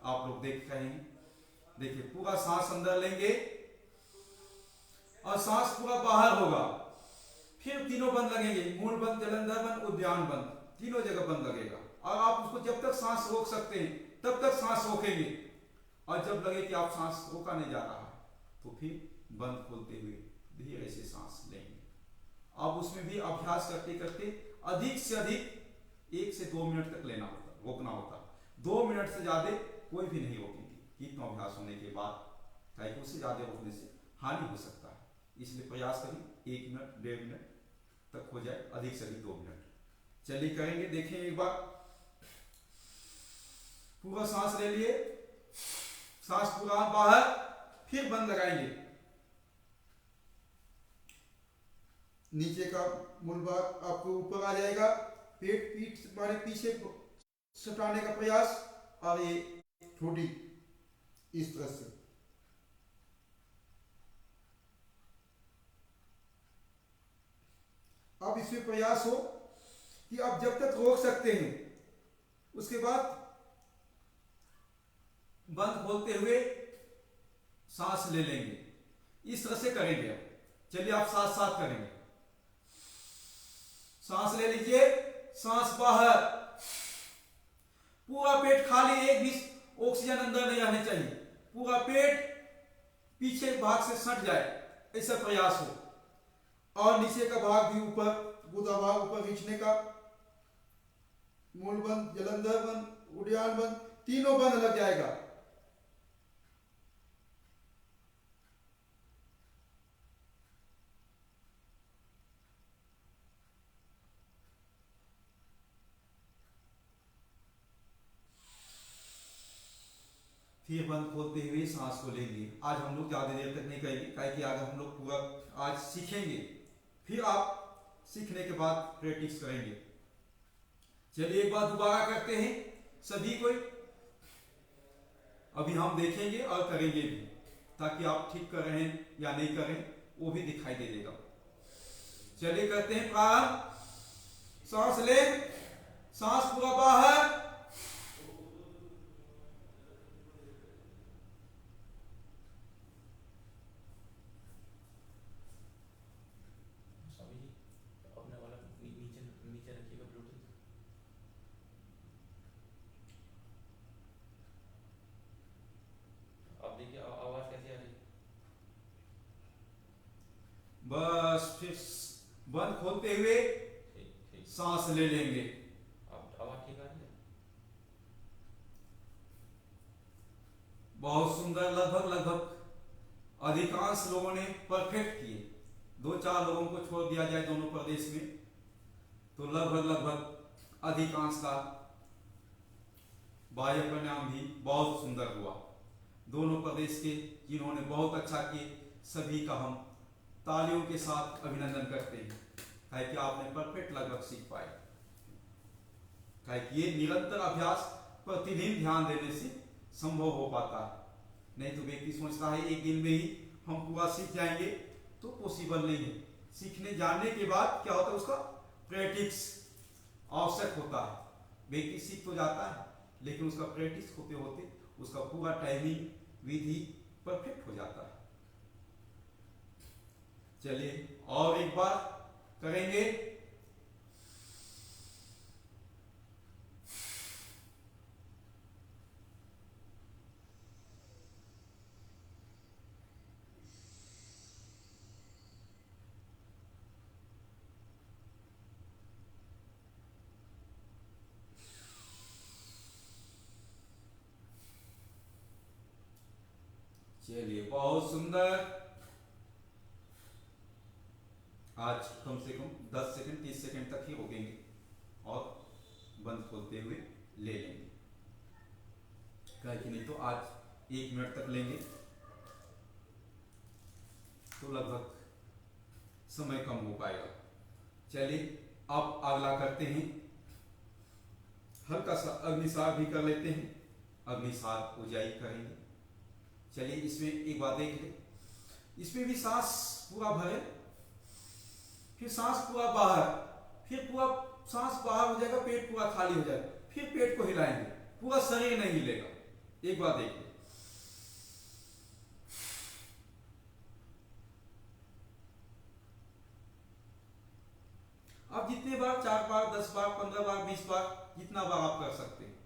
आप लोग देख रहे हैं। देखिए, पूरा सांस अंदर लेंगे और सांस पूरा बाहर होगा, फिर तीनों बंद लगेंगे, मूल बंद, जलंधर बंद, उद्यान बंद, तीनों जगह बंद लगेगा। और आप उसको जब तक सांस रोक सकते हैं तब तक सांस रोकेंगे, और जब लगे कि आप सांस रोका नहीं जा रहा है तो फिर बंद खोलते हुए धीरे से सांस लेंगे। अब उसमें भी अभ्यास करते करते अधिक से अधिक 1 से 2 मिनट तक लेना होता, रोकना होता। 2 मिनट से ज्यादा कोई भी नहीं रोकेंगे इतना अभ्यास होने के बाद, ताकि उससे ज्यादा रोकने से हानि हो सकता है। इसलिए प्रयास करें 1 मिनट 1.5 मिनट तक हो जाए, अधिक से अधिक 2 मिनट। चलिए करेंगे, देखें एक बार। पूरा सांस ले लिए, सांस पूरा बाहर, फिर बंद लगाएंगे। नीचे का मूल भाग आपको ऊपर आ जाएगा, पीठ हमारे पीछे सटाने का प्रयास, और ये ठोड़ी इस तरह से। अब इसमें प्रयास हो कि आप जब तक रोक सकते हैं, उसके बाद बंद खोलते हुए सांस ले लेंगे। इस तरह से करेंगे। अब चलिए आप साथ साथ करेंगे। सांस ले लीजिए, सांस बाहर, पूरा पेट खाली, एक भी ऑक्सीजन अंदर नहीं आने चाहिए, पूरा पेट पीछे भाग से सट जाए, ऐसा प्रयास हो। और नीचे का भाग भी ऊपर, गुदा भाग ऊपर खींचने का मूल बंद, जलंधर बंद, उड़ियान बंद, तीनों बंद लग जाएगा। फिर बंद खोलते हुए सांस को लेंगे। आज हम लोग ज्यादा देर तक नहीं करेंगे, काहे कि अगर हम लोग पूरा आज सीखेंगे, फिर आप सीखने के बाद प्रैक्टिस करेंगे। चलिए एक बार दोबारा करते हैं सभी कोई। अभी हम देखेंगे और करेंगे भी, ताकि आप ठीक कर रहे हैं या नहीं कर रहे हैं वो भी दिखाई दे देगा। चलिए करते हैं प्रारंभ। सांस ले, सांस पूरा बाहर,
स्वामी जी अपने वाला नीचे नीचे रखिएगा ब्लूटूथ। अब देखिए आवाज कैसी आ रही है।
बस फिर बंद खोलते हुए
ठीक ठीक।
सांस ले लेंगे।
अब आवाज ठीक आ रही है।
बहुत सुंदर, लगभग लगभग अधिकांश लोगों ने परफेक्ट किए। 2-4 लोगों को छोड़ दिया जाए दोनों प्रदेश में, तो लगभग लगभग अधिकांश का वायु प्राणायाम भी बहुत सुंदर हुआ। दोनों प्रदेश के जिन्होंने बहुत अच्छा किए, सभी का हम तालियों के साथ अभिनंदन करते हैं, है कि आपने परफेक्ट लगभग सीख पाए। है कि ये निरंतर अभ्यास, प्रतिदिन ध्यान देने से संभव हो पाता है। नहीं तो व्यक्ति सोचता है एक दिन में ही हम पूरा सीख जाएंगे, तो पॉसिबल नहीं है। सीखने जानने के बाद क्या होता है, उसका प्रैक्टिस आवश्यक होता है। व्यक्ति सीख तो जाता है, लेकिन उसका प्रैक्टिस होते होते उसका पूरा टाइमिंग विधि परफेक्ट हो जाता है। चलिए और एक बार करेंगे। चलिए बहुत सुंदर। आज कम से कम 10 सेकंड 30 सेकंड तक ही रोकेंगे और बंद खोलते हुए ले लेंगे। क्या कि नहीं तो आज 1 मिनट तक लेंगे तो लगभग समय कम हो पाएगा। चलिए अब अगला करते हैं। हल्का सा अग्निसार भी कर लेते हैं। अग्निसार ऊंचाई करेंगे। चलिए इसमें एक बात देख ले, इसमें भी सांस पूरा भरे, फिर सांस पूरा बाहर, फिर पूरा सांस बाहर हो जाएगा, पेट पूरा खाली हो जाएगा, फिर पेट को हिलाएंगे, पूरा शरीर नहीं हिलेगा। एक बार देखिए। आप जितने बार, 4 बार, 10 बार, 15 बार, 20 बार, जितना बार आप कर सकते हैं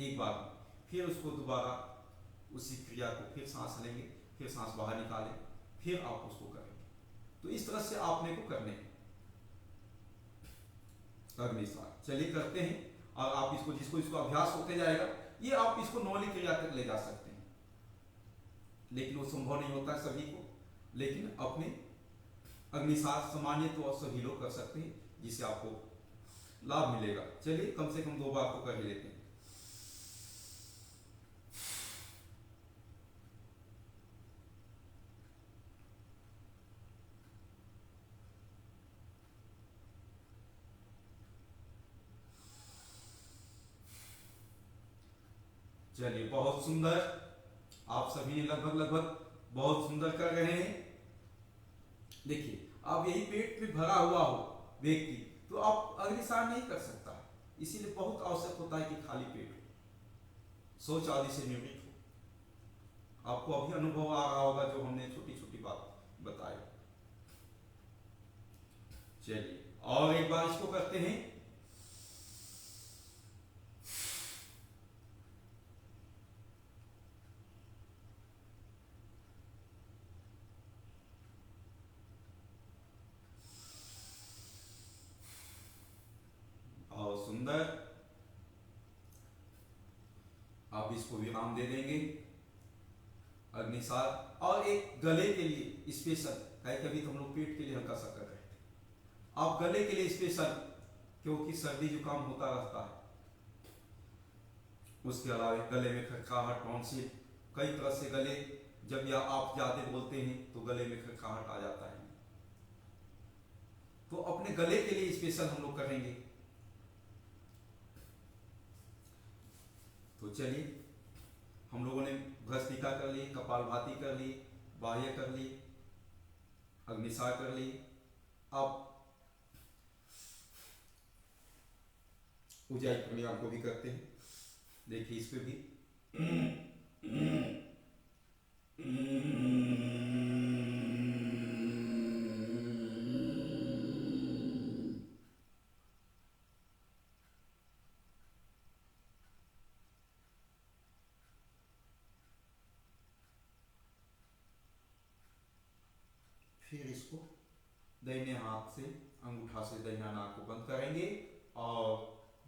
एक बार में। फिर उसको दोबारा उसी क्रिया को फिर सांस लेंगे, फिर सांस बाहर निकालें, फिर आप उसको करेंगे। तो इस तरह से आपने को करने हैं अग्निसार। चलिए करते हैं। और आप इसको, जिसको इसको अभ्यास होते जाएगा, ये आप इसको 9वीं क्रिया तक ले जा सकते हैं, लेकिन वो संभव नहीं होता सभी को। लेकिन अपने अग्निसार सामान्य तो सभी लोग कर सकते हैं, जिससे आपको लाभ मिलेगा। चलिए कम से कम 2 बार तो कर ही लेते हैं। चलिए बहुत सुंदर। आप सभी लगभग लगभग बहुत सुंदर कर रहे हैं। देखिए आप यही पेट में भरा हुआ हो व्यक्ति, तो आप अग्निसार नहीं कर सकता। इसीलिए बहुत आवश्यक होता है कि खाली पेट हो, शौच आदि से निवृत्त हो। आपको अभी अनुभव आ रहा होगा जो हमने छोटी छोटी बात बताई। चलिए और एक बार इसको करते हैं। और सुंदर। आप इसको विराम दे देंगे। अग्निसार और एक गले के लिए स्पेशल, कभी हम लोग पेट के लिए हल्का सा कर रहे हैं, आप गले के लिए स्पेशल, क्योंकि सर्दी जुकाम होता रहता है। उसके अलावा गले में खटखटाहट, टॉन्सिल, कई तरह से गले जब या आप ज्यादा बोलते हैं तो गले में खटखटाहट आ जाता है, तो अपने गले के लिए स्पेशल हम लोग करेंगे। तो चलिए, हम लोगों ने भस्त्रिका कर ली, कपालभाति कर ली, बाह्य कर ली, अग्निसार कर ली। अब उज्जाई प्राणायाम को भी करते हैं। देखिए इस पे भी फिर इसको दाहिने हाथ से अंगूठा से दाहिना नाक को बंद करेंगे और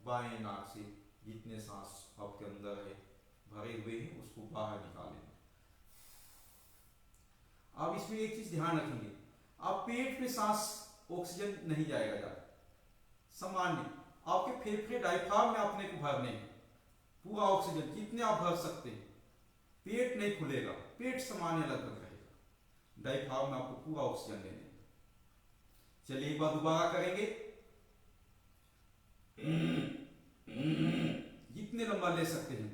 बाएं नाक से जितने सांस आपके अंदर है भरे हुए हैं उसको बाहर निकालेंगे। अब इसमें एक चीज ध्यान रखेंगे, आप पेट में सांस ऑक्सीजन नहीं जाएगा ज्यादा, सामान्य आपके फेफड़े डायफ्राम में अपने को भरने हैं पूरा ऑक्सीजन जितने आप भर सकते हैं। पेट नहीं खुलेगा, पेट सामान्य लगभग रहेगा, डायफ्राम में आपको पूरा ऑक्सीजन लेने। चलिए एक बार दोबारा करेंगे, जितने लंबा ले सकते हैं।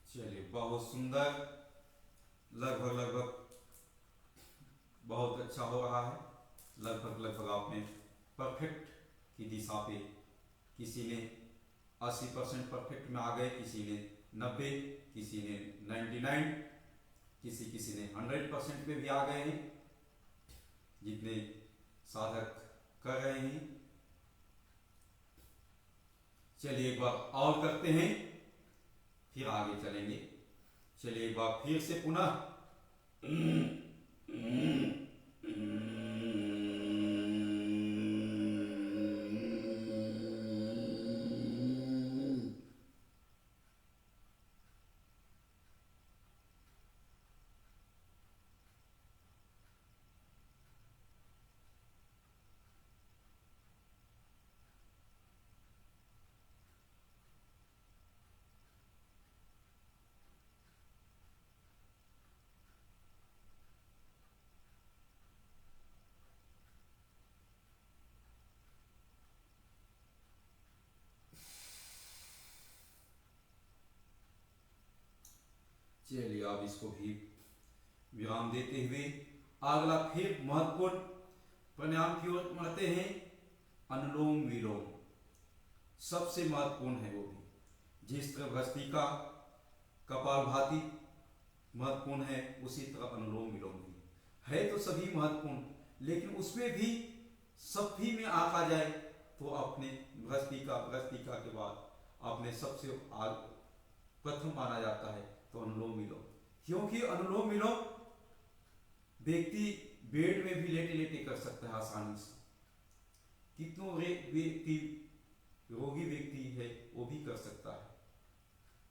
चलिए बहुत सुंदर, लगभग बहुत अच्छा हो रहा है। लगभग आपने परफेक्ट की दिशा पे, किसी ने 80% परफेक्ट में आ गए, किसी ने 90, किसी ने 99, किसी ने 100% में भी आ गए हैं, जितने साधक कर रहे हैं। चलिए एक बार और करते हैं, फिर आगे चलेंगे। चलिए एक बार फिर से पुनः चलिए आप इसको भी विराम देते हुए अगला फिर महत्वपूर्ण प्राणायाम की ओर बढ़ते हैं। अनुलोम विलोम सबसे महत्वपूर्ण है, वो भी जिस तरह भस्त्रिका कपालभाति महत्वपूर्ण है उसी तरह अनुलोम विलोम भी है। तो सभी महत्वपूर्ण, लेकिन उसमें भी सभी में आका जाए तो अपने भस्त्रिका के बाद आपने सबसे प्रथम माना जाता है तो अनुलोम विलोम, क्योंकि अनुलोम विलोम व्यक्ति बेड में भी लेटे लेटे कर सकता है आसानी से। कितनों व्यक्ति रोगी व्यक्ति है वो भी कर सकता है,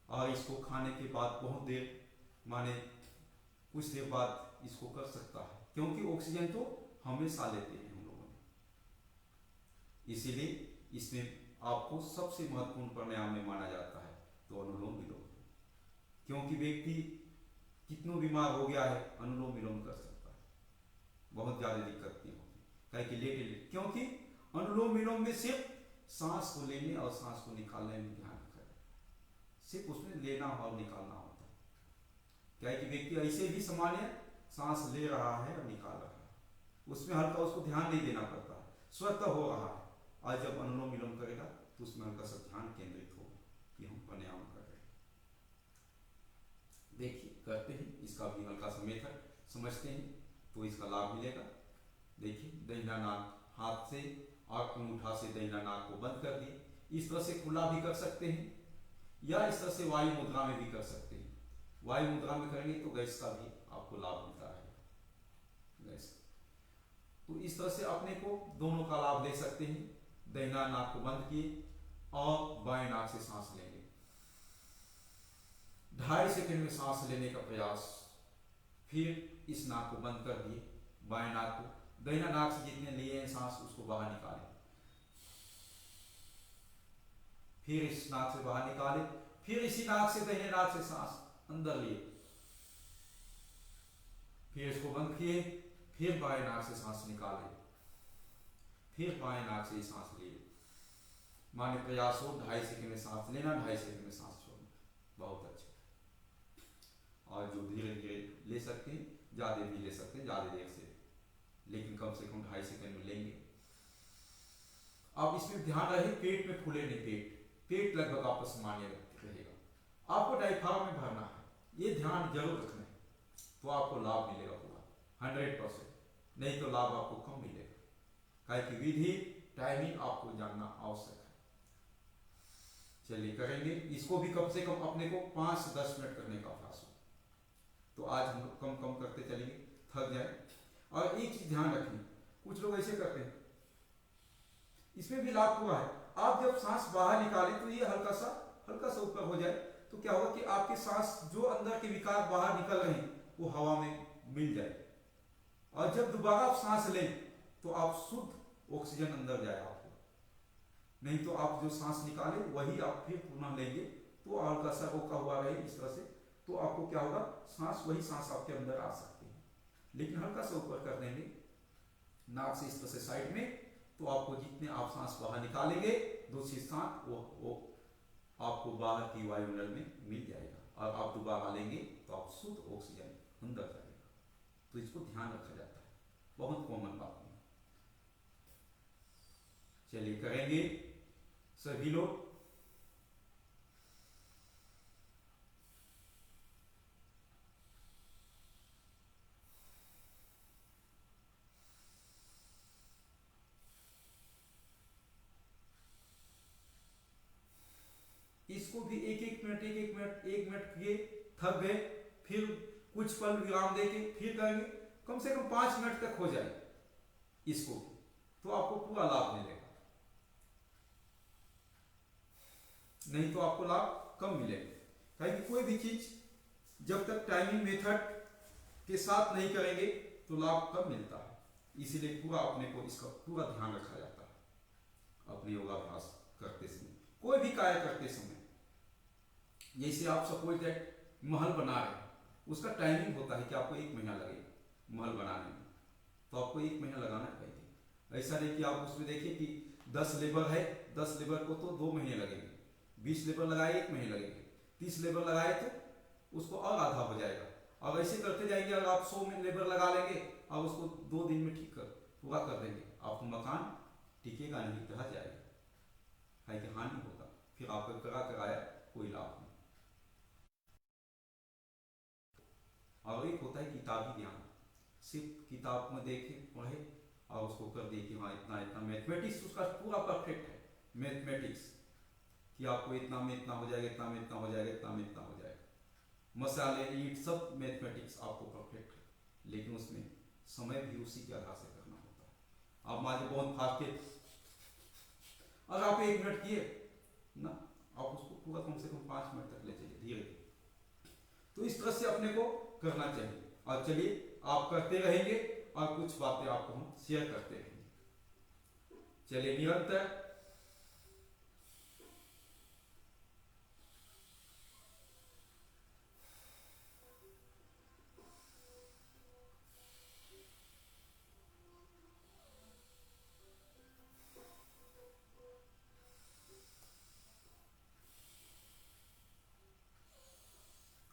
और इसको खाने के बाद बहुत देर माने कुछ देर बाद इसको कर सकता है, क्योंकि ऑक्सीजन तो हमेशा लेते हैं हम लोगों ने। इसीलिए इसमें आपको सबसे महत्वपूर्ण प्राणायाम में माना जाता है तो अनुलोम विलोम, क्योंकि व्यक्ति कितनों बीमार हो गया है अनुलोम विलोम कर सकता है, बहुत ज्यादा दिक्कत नहीं होती, काहे कि लेटे लेटे, क्योंकि अनुलोम विलोम में सिर्फ सांस को लेने और सांस को निकालने में ध्यान रखा है, सिर्फ उसमें लेना और निकालना होता है। क्या कि व्यक्ति ऐसे भी सामान्य सांस ले रहा है और निकाल रहा है, उसमें हल्का उसको ध्यान नहीं देना पड़ता, स्वतः हो रहा है। आज जब अनुलोम विलोम करेगा तो उसमें हल्का सा ध्यान केंद्रित हो कि हम प्राणायाम कर रहे हैं। देखिए करते हैं, इसका भी हल्का सा मेथड समझते हैं तो इसका लाभ मिलेगा। देखिए दाहिना नाक हाथ से और अंगूठा से दाहिना नाक को बंद कर दिए, इस तरह से खुला भी कर सकते हैं या इस तरह से वायु मुद्रा में भी कर सकते हैं। वायु मुद्रा में करेंगे तो गैस का भी आपको लाभ मिलता है, गैस। तो इस तरह से अपने को दोनों का लाभ ले सकते हैं। दाहिना नाक को बंद किए और बाएं नाक से सांस लेंगे, 2.5 सेकंड में सांस लेने का प्रयास, फिर इस नाक को बंद कर दिए, बाएं नाक को, दाहिना नाक से जितने लिए हैं सांस उसको बाहर निकालें, फिर इस नाक से बाहर निकालें, फिर इसी नाक से दाहिने नाक से सांस अंदर लिए, फिर इसको बंद किए, फिर बाएं नाक से सांस निकाले, फिर बाएं नाक से सांस लिए। माने प्रयास हो 2.5 सेकंड में सांस लेना, 2.5 सेकंड में सांस छोड़ना, बहुत अच्छा। और जो धीरे धीरे ले सकते हैं, ज्यादा भी ले सकते हैं, ज्यादा देर से, लेकिन कम से कम 2.5 सेकंड में लेंगे। अब इसमें ध्यान रहे पेट में फूले नहीं, पेट लगभग आपका सामान्य रहेगा। आपको डायफ्राम में भरना है, ये ध्यान जरूर रखना है, तो आपको लाभ मिलेगा पूरा 100%, नहीं तो लाभ आपको कम मिलेगा। काहे की विधि टाइमिंग आपको जानना आवश्यक है। चलिए करेंगे इसको भी, कम से कम अपने को 5 से 10 मिनट करने का अभ्यास हो। तो आज हम कम कम करते चलेंगे, थक जाए। और एक चीज ध्यान रखें, कुछ लोग ऐसे करते हैं, इसमें भी लाभ हुआ है। आप जब सांस बाहर निकालें तो ये हल्का सा ऊपर हो जाए, तो क्या होगा कि आपके सांस जो अंदर के विकार बाहर निकल रहे हैं वो हवा में मिल जाए, और जब दोबारा आप सांस लें तो आप शुद्ध ऑक्सीजन अंदर जाए आपको। नहीं तो आप जो सांस निकाले वही आप फिर पुनः लेंगे तो हल्का सा रोका हुआ रहे इस तरह से, तो आपको क्या होगा, वही सांस आपके अंदर आ सकती है। लेकिन हल्का सा ऊपर कर देंगे नाक से इस तरह से साइड में, तो आपको जितने आप सांस बाहर निकालेंगे दूसरी सांस वो आपको बाहर की वायुमंडल में मिल जाएगा, और आप दोबारा लेंगे तो आप शुद्ध ऑक्सीजन अंदर जाएगा। तो इसको ध्यान रखा जाता है, बहुत कॉमन बात नहीं। चलिए करेंगे सभी लोग। इसको भी एक मिनट किए, थक गए, फिर कुछ पल विराम देके फिर करेंगे, कम से कम 5 मिनट तक हो जाए इसको, तो आपको पूरा लाभ मिलेगा। नहीं तो आपको लाभ कम मिलेगा। क्योंकि कोई भी चीज जब तक टाइमिंग मेथड के साथ नहीं करेंगे तो लाभ कम मिलता है। इसीलिए पूरा अपने को इसका पूरा ध्यान रखा जाता है अपने योगाभ्यास करते समय, कोई भी कार्य करते समय। जैसे आप सपोज दैट महल बना रहे हैं, उसका टाइमिंग होता है कि आपको 1 महीना लगेगा महल बनाने में, तो आपको 1 महीना लगाना चाहिए। ऐसा नहीं कि आप उसमें देखिए कि 10 लेबर है, 10 लेबर को तो 2 महीने लगेंगे, 20 लेबर लगाए 1 महीने लगेंगे, 30 लेबर लगाए तो उसको और आधा हो जाएगा। और ऐसे करते जाएंगे, अगर आप 100 में लेबर लगा लेंगे और उसको 2 दिन में पूरा कर देंगे, आपको मकान टिकेगा नहीं, ढह जाएगा, है कि हानि होगा, फिर आपको कराया कोई लाभ नहीं। और एक होता है किताबी ज्ञान, सिर्फ किताब में देखे पढ़े और उसको कर दिए कि हाँ इतना मैथमेटिक्स उसका पूरा परफेक्ट है। मैथमेटिक्स कि आपको इतना में इतना हो जाएगा, इतना में इतना हो जाएगा, इतना में इतना हो जाएगा, मसाले ईट सब मैथमेटिक्स आपको परफेक्ट है, लेकिन उसमें समय भी उसी के आधार से करना होता है। आप मान लीजिए बहुत फास्ट है, अगर आप 1 मिनट किए ना, आप उसको पूरा कम से कम 5 मिनट तक ले चलिए धीरे धीरे। तो इस तरह से अपने को करना चाहिए। और चलिए आप करते रहेंगे और कुछ बातें आपको हम शेयर करते रहेंगे। चलिए निरंतर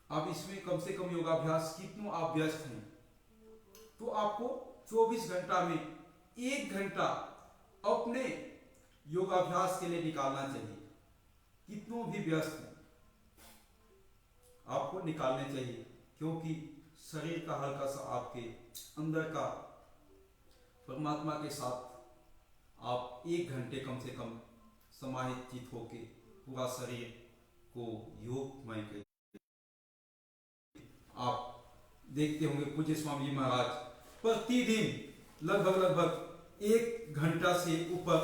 अब इसमें कम से कम योगाभ्यास कितनों आप व्यस्त हैं, तो आपको 24 घंटा में 1 घंटा अपने योगाभ्यास के लिए निकालना चाहिए। कितनों भी व्यस्त हैं, आपको निकालने चाहिए, क्योंकि शरीर का हल्का सा आपके अंदर का परमात्मा के साथ आप 1 घंटे कम से कम समाहित चित होके पूरा शरीर को योगमय करें। आप देखते होंगे पूज्य स्वामी जी महाराज प्रतिदिन लगभग 1 घंटा से ऊपर,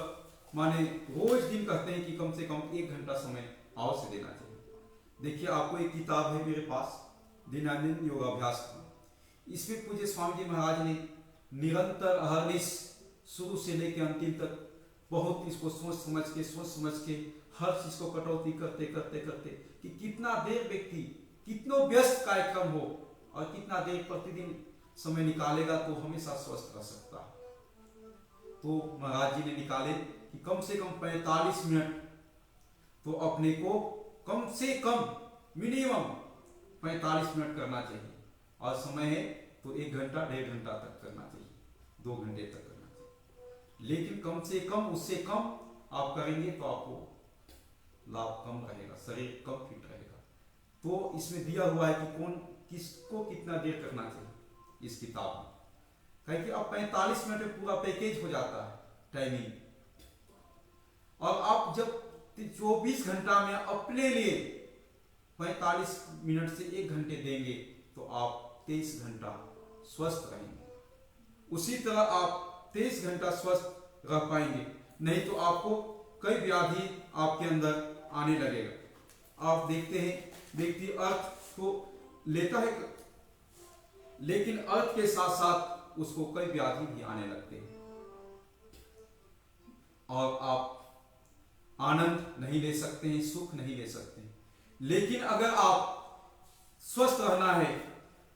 माने रोज दिन कहते हैं कि कम से कम 1 घंटा समय अवश्य देना चाहिए। देखिए, आपको एक किताब है मेरे पास, दैनंदिन योगाभ्यास की। इसमें पूज्य स्वामी जी महाराज ने निरंतर अहर्निश शुरू से लेकर अंतिम तक बहुत इसको सोच समझ के हर चीज को कटौती करते कि कितना देर व्यक्ति कितनो व्यस्त कार्यक्रम हो और कितना देर प्रतिदिन समय निकालेगा तो हमेशा स्वस्थ रह सकता है। तो महाराज जी ने निकाले कि कम से कम 45 मिनट तो अपने को कम से कम मिनिमम 45 मिनट करना चाहिए, और समय है तो 1 घंटा 1.5 घंटा तक करना चाहिए, 2 घंटे तक करना चाहिए। लेकिन कम से कम उससे कम आप करेंगे तो आपको लाभ कम रहेगा, शरीर कम फिट रहेगा। तो इसमें दिया हुआ है कि कौन किसको कितना देर करना चाहिए इस किताब में, कहे कि अब 45 मिनट में पूरा पैकेज हो जाता है टाइमिंग। और आप जब 24 घंटा में अपने लिए 45 मिनट से 1 घंटे देंगे तो आप 23 घंटा स्वस्थ रहेंगे। उसी तरह आप 23 घंटा स्वस्थ रह पाएंगे, नहीं तो आपको कई व्याधि आपके अंदर आने लगेगा। आप देखते हैं व्यक्ति अर्थ को लेता है, लेकिन अर्थ के साथ साथ उसको कई व्याधि भी आने लगते हैं, और आप आनंद नहीं ले सकते हैं, सुख नहीं ले सकते हैं। लेकिन अगर आप स्वस्थ रहना है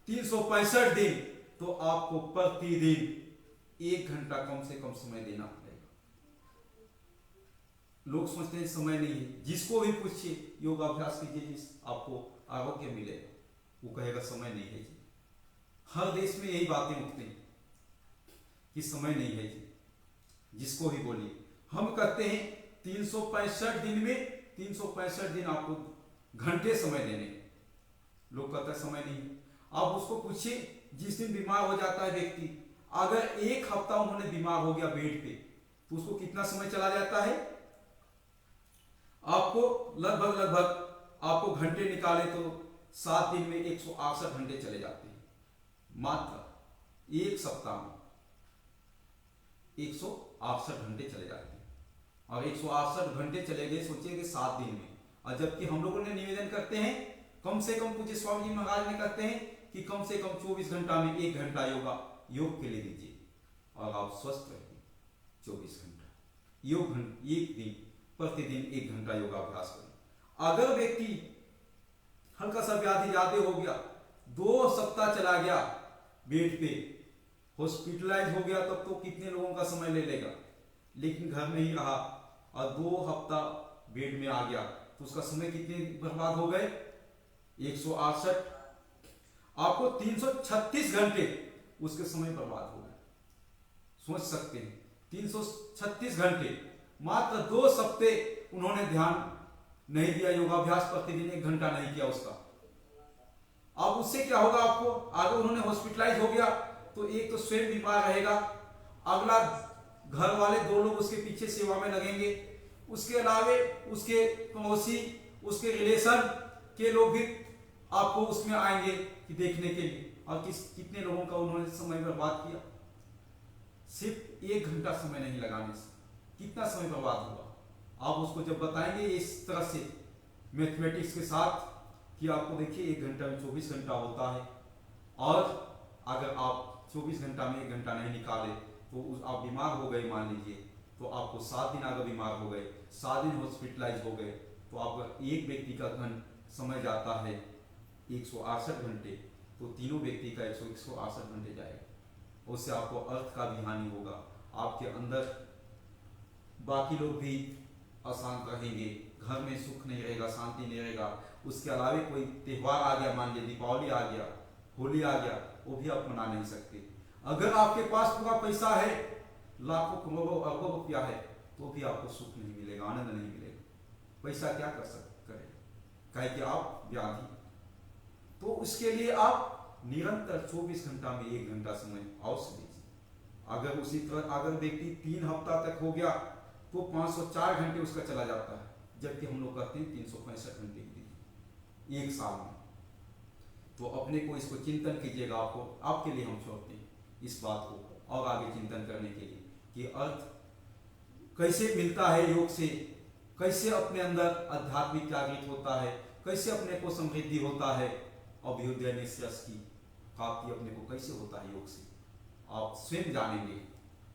365 दिन, तो आपको प्रतिदिन 1 घंटा कम से कम समय देना पड़ेगा। लोग सोचते हैं समय नहीं है, जिसको भी पूछिए योगाभ्यास कीजिए आपको आरोग्य मिलेगा, वो कहेगा समय नहीं है जी। हर देश में यही बातें उठती हैं कि समय नहीं है जी, जिसको भी बोलिए। हम कहते हैं 365 दिन में 365 दिन आपको घंटे समय देने, लोग कहते हैं समय नहीं। आप उसको पूछिए, जिस दिन बीमार हो जाता है व्यक्ति, अगर 1 हफ्ता उन्होंने बीमार हो गया बेड पे, तो उसको कितना समय चला जाता है? आपको लगभग आपको घंटे निकाले तो 7 दिन में 168 घंटे चले जाते हैं। मात्र 1 सप्ताह में 168 घंटे चले जाते हैं, और 168 घंटे चले गए सोचिए कि 7 दिन में। और जबकि हम लोगों ने निवेदन करते हैं, कम से कम पूज्य स्वामी जी महाराज ने कहते हैं कि कम से कम 24 घंटा में 1 घंटा योग के लिए दीजिए, और आप स्वस्थ रहिए। 24 घंटा योग, एक दिन प्रतिदिन 1 घंटा योगाभ्यास करें। अगर व्यक्ति हल्का सा व्याधि ज्यादा हो गया, 2 सप्ताह चला गया बेड पे, हॉस्पिटलाइज हो गया, तब तो कितने लोगों का समय ले लेगा। लेकिन घर में ही रहा और 2 हफ्ता बेड में आ गया, तो उसका समय कितने बर्बाद हो गए? 168। आपको 336 घंटे उसके समय बर्बाद हो गए। सोच सकते हैं 336 घंटे, मात्र 2 सप्ते उन्होंने ध्यान नहीं दिया, योगाभ्यास प्रतिदिन 1 घंटा नहीं किया उसका। अब उससे क्या होगा आपको? अगर उन्होंने हॉस्पिटलाइज हो गया तो एक तो स्वयं बीमार रहेगा, अगला घर वाले 2 लोग उसके पीछे सेवा में लगेंगे, उसके अलावे उसके पड़ोसी, उसके रिलेशन के लोग भी आपको उसमें आएंगे कि देखने के लिए। और कितने लोगों का उन्होंने समय बर्बाद किया, सिर्फ 1 घंटा समय नहीं लगाने से कितना समय बर्बाद हुआ। आप उसको जब बताएंगे इस तरह से मैथमेटिक्स के साथ कि आपको देखिए 1 घंटा में 24 घंटा होता है, और अगर आप 24 घंटा में 1 घंटा नहीं निकाले तो आप बीमार हो गए मान लीजिए, तो आपको 7 दिन अगर बीमार हो गए, 7 दिन हॉस्पिटलाइज हो गए, तो आपका एक व्यक्ति का समय जाता है 168 घंटे, तो तीनों व्यक्ति का 168 घंटे जाएगा। उससे आपको अर्थ का भी हानि होगा, आपके अंदर बाकी लोग भी अशांत रहेंगे, घर में सुख नहीं रहेगा, शांति नहीं रहेगा। उसके अलावा कोई त्यौहार आ गया, मान लीजिए दीपावली आ गया, होली आ गया, वो भी आप मना नहीं सकते। अगर आपके पास पूरा पैसा है, लाखों करोड़ों अरबों रुपया है, तो भी आपको सुख नहीं मिलेगा, आनंद नहीं मिलेगा। पैसा क्या करे, कहे कि आप व्याधि, तो उसके लिए आप निरंतर 24 घंटा में 1 घंटा समय अवश्य दीजिए। अगर उसी तरह अगर व्यक्ति 3 हफ्ता तक हो गया तो 504 घंटे उसका चला जाता है, जबकि हम लोग कहते हैं 365 घंटे की दीजिए 1 साल में। तो अपने को इसको चिंतन कीजिएगा, आपके लिए हम छोड़ते हैं इस बात को और आगे चिंतन करने के लिए कि अर्थ कैसे मिलता है योग से, कैसे अपने अंदर आध्यात्मिक जागृत होता है, कैसे अपने को समृद्धि होता है, अभ्युदय निश्चय की प्राप्ति अपने को कैसे होता है योग से। आप स्वयं जानेंगे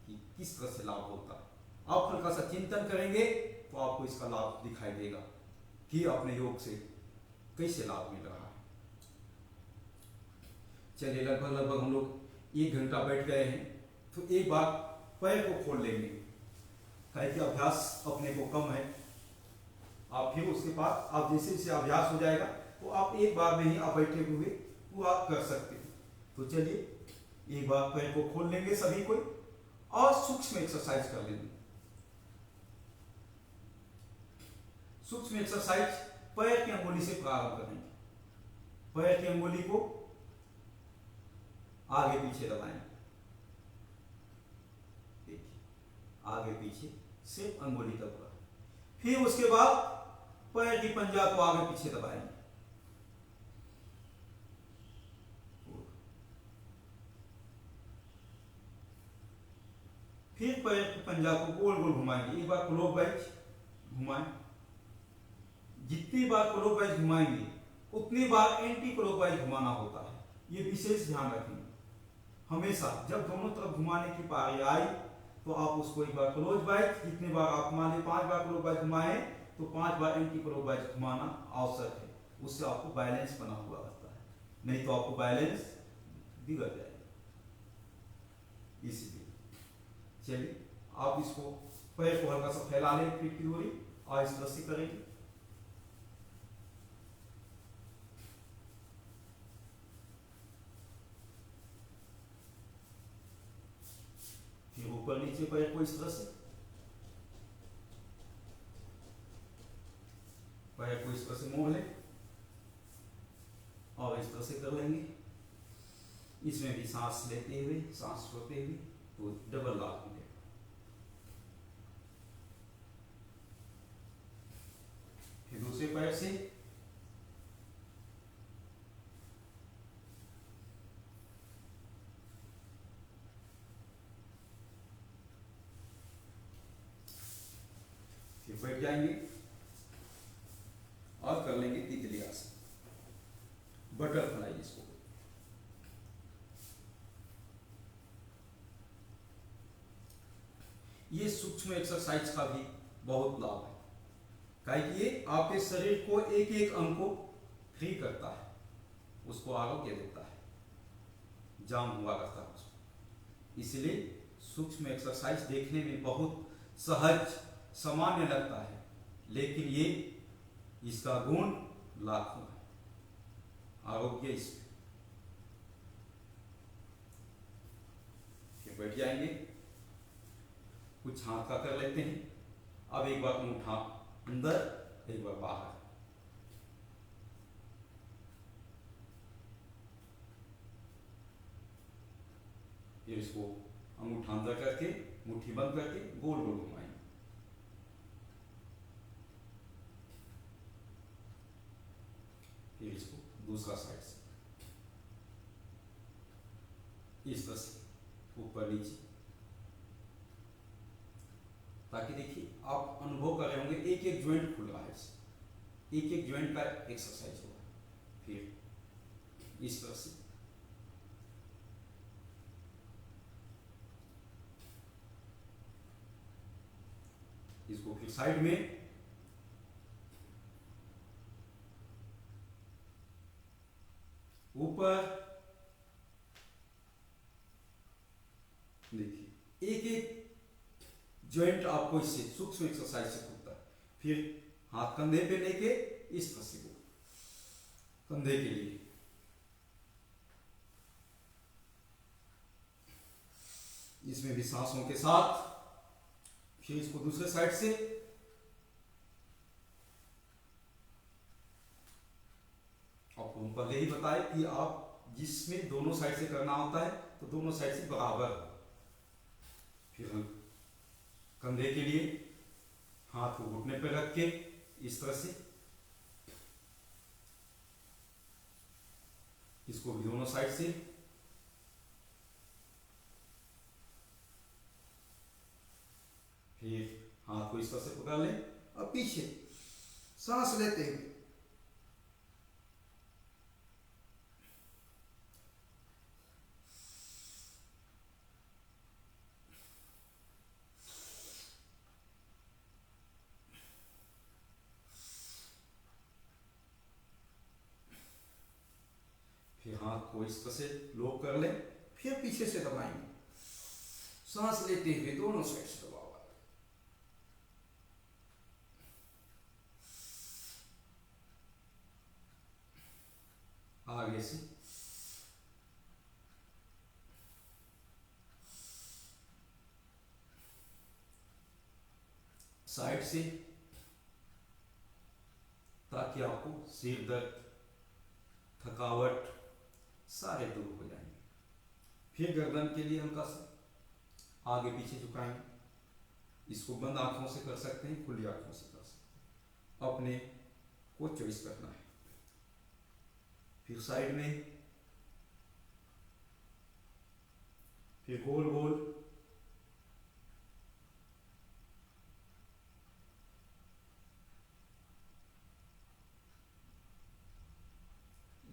कि किस तरह से लाभ होता है। आप हल्का सा चिंतन करेंगे तो आपको इसका लाभ दिखाई देगा कि अपने योग से कैसे लाभ मिल रहा है। चलिए लगभग हम लोग 1 घंटा बैठ गए हैं, तो एक बार पैर को खोल लेंगे, कहे कि अभ्यास अपने को कम है। आप फिर उसके बाद आप जैसे जैसे अभ्यास हो जाएगा तो आप एक बार में ही आप बैठे हुए वो आप कर सकते हैं। तो चलिए एक बार पैर को खोल लेंगे सभी कोई और सूक्ष्म एक्सरसाइज कर लेंगे। सूक्ष्म एक्सरसाइज पैर की अंगुली से प्रारंभ करेंगे। पैर की अंगुली को आगे पीछे दबाएंगे, देखिए आगे पीछे सिर्फ अंगुली दबा। फिर उसके बाद पैर की पंजा को आगे पीछे दबाएंगे, फिर पैर की पंजा को गोल गोल घुमाएंगे। एक बार क्लॉकवाइज घुमाएं, जितनी बार क्लॉकवाइज घुमाएंगे उतनी बार एंटी क्लॉकवाइज घुमाना होता है। ये विशेष ध्यान रखेंगे हमेशा। जब दोनों तरफ घुमाने की पारी आई तो आप उसको एक बार क्लॉकवाइज, जितने बार आप मान 5 बार क्लॉकवाइज घुमाए तो 5 बार एंटी क्लॉकवाइज घुमाना आवश्यक है। उससे आपको बैलेंस बना हुआ रहता है, नहीं तो आपको बैलेंस बिगड़ जाएगा। इसलिए चलिए आप इसको पैर को हल्का सा फैला लें, पीठ की ओर और इस तरह से करेंगे। फिर ऊपर नीचे पैर को इस तरह से, पैर को इस तरह से मोड़ लें और इस तरह से कर लेंगे। इसमें भी सांस लेते हुए सांस छोड़ते हुए तो डबल लाभ मिलेगा। फिर दूसरे पैर से फिर बैठ जाएंगे और कर लेंगे तितली आसन, बटरफ्लाई इसको। ये सूक्ष्म एक्सरसाइज का भी बहुत लाभ है, काहे कि ये आपके शरीर को एक एक अंग को फ्री करता है, उसको आरोग्य देता है, जाम हुआ करता है उसको। इसलिए सूक्ष्म एक्सरसाइज देखने में बहुत सहज सामान्य लगता है, लेकिन ये इसका गुण लाखों है, आरोग्य इसमें। बैठ जाएंगे, कुछ हाथ का कर लेते हैं। अब एक बार अंगूठा अंदर, एक बार बाहर। फिर इसको अंगूठा अंदर करके मुट्ठी बंद करके गोल गोल घुमाएंगे। फिर इसको दूसरा साइड से इस तरह से ऊपर नीचे, ताकि देखिए आप अनुभव कर रहे होंगे एक एक ज्वाइंट खुल रहा है, एक एक ज्वाइंट का एक्सरसाइज होगा। फिर इस तरह से इसको फिर साइड में ऊपर, देखिए एक एक ज्वाइंट आपको इससे सूक्ष्म एक्सरसाइज से खुलता है। फिर हाथ कंधे पे लेके इस तरह से कंधे के लिए, इसमें भी सांसों के साथ फिर इसको दूसरे साइड से आपको पहले ही बताए कि आप जिसमें दोनों साइड से करना होता है तो दोनों साइड से बराबर हो। फिर कंधे के लिए हाथ को घुटने पर रख के इस तरह से इसको भी दोनों साइड से फिर हाथ को इस तरह से पकड़ लें और पीछे सांस लेते हुए फिर हाथ को इस तरह से लॉक कर लें, फिर पीछे से दबाएंगे, सांस लेते हुए दोनों साइड से दबाओ। आगे से साइड से, ताकि आपको सिर दर्द, थकावट सारे दूर हो जाएंगे। फिर गर्दन के लिए हल्का सा आगे पीछे झुकाएंगे। इसको बंद आंखों से कर सकते हैं, खुली आंखों से कर सकते हैं, अपने को चॉइस करना है। फिर साइड में, फिर गोल गोल,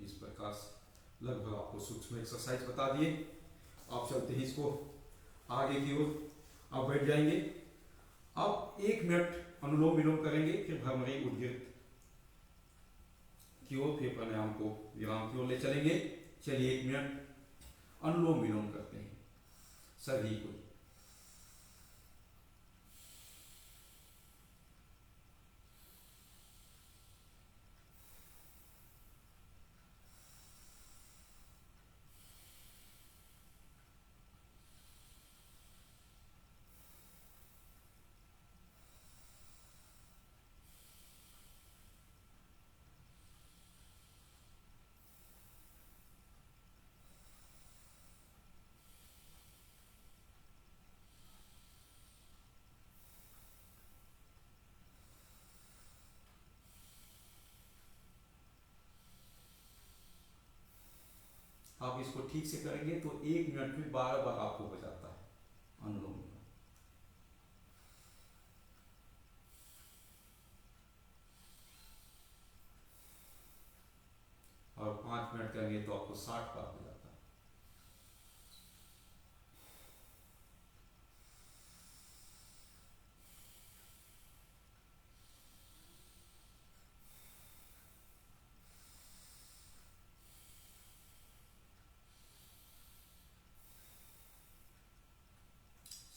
इस प्रकार से लगभग आपको सूक्ष्म एक्सरसाइज बता दिए। आप चलते हैं इसको आगे की ओर। आप बैठ जाएंगे। अब 1 मिनट अनुलोम विलोम करेंगे, फिर भ्रमरी उद्गित की ओर, फिर प्राणायाम को विराम की ओर ले चलेंगे। चलिए 1 मिनट अनुलोम विलोम करते हैं सभी को। आप इसको ठीक से करेंगे तो 1 मिनट में 12 बार आपको हो जाता है अनुलोम विलोम। और 5 मिनट करेंगे तो आपको 60 बार हो जाता है।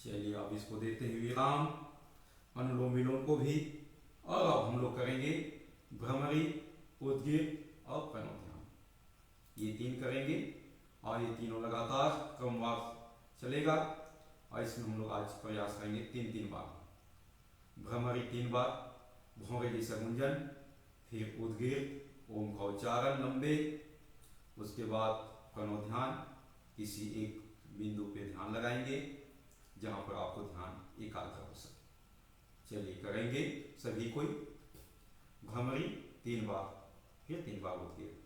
चलिए अब इसको देते हैं विराम, अनुलोम विलोम को भी। और अब हम लोग करेंगे भ्रमरी, उद्गित और प्रणोध्यान। ये 3 करेंगे और ये तीनों लगातार क्रमवार चलेगा। और इसमें हम लोग आज प्रयास करेंगे 3-3 बार। भ्रमरी 3 बार, भौंरे जैसा गुंजन, फिर उद्गित ओम का उच्चारण लंबे, उसके बाद प्रणोध्यान, किसी एक बिंदु पे ध्यान लगाएंगे जहां पर आपको ध्यान एकाग्र हो सके। चलिए करेंगे सभी कोई। भ्रमरी 3 बार, फिर 3 बार उद्गित।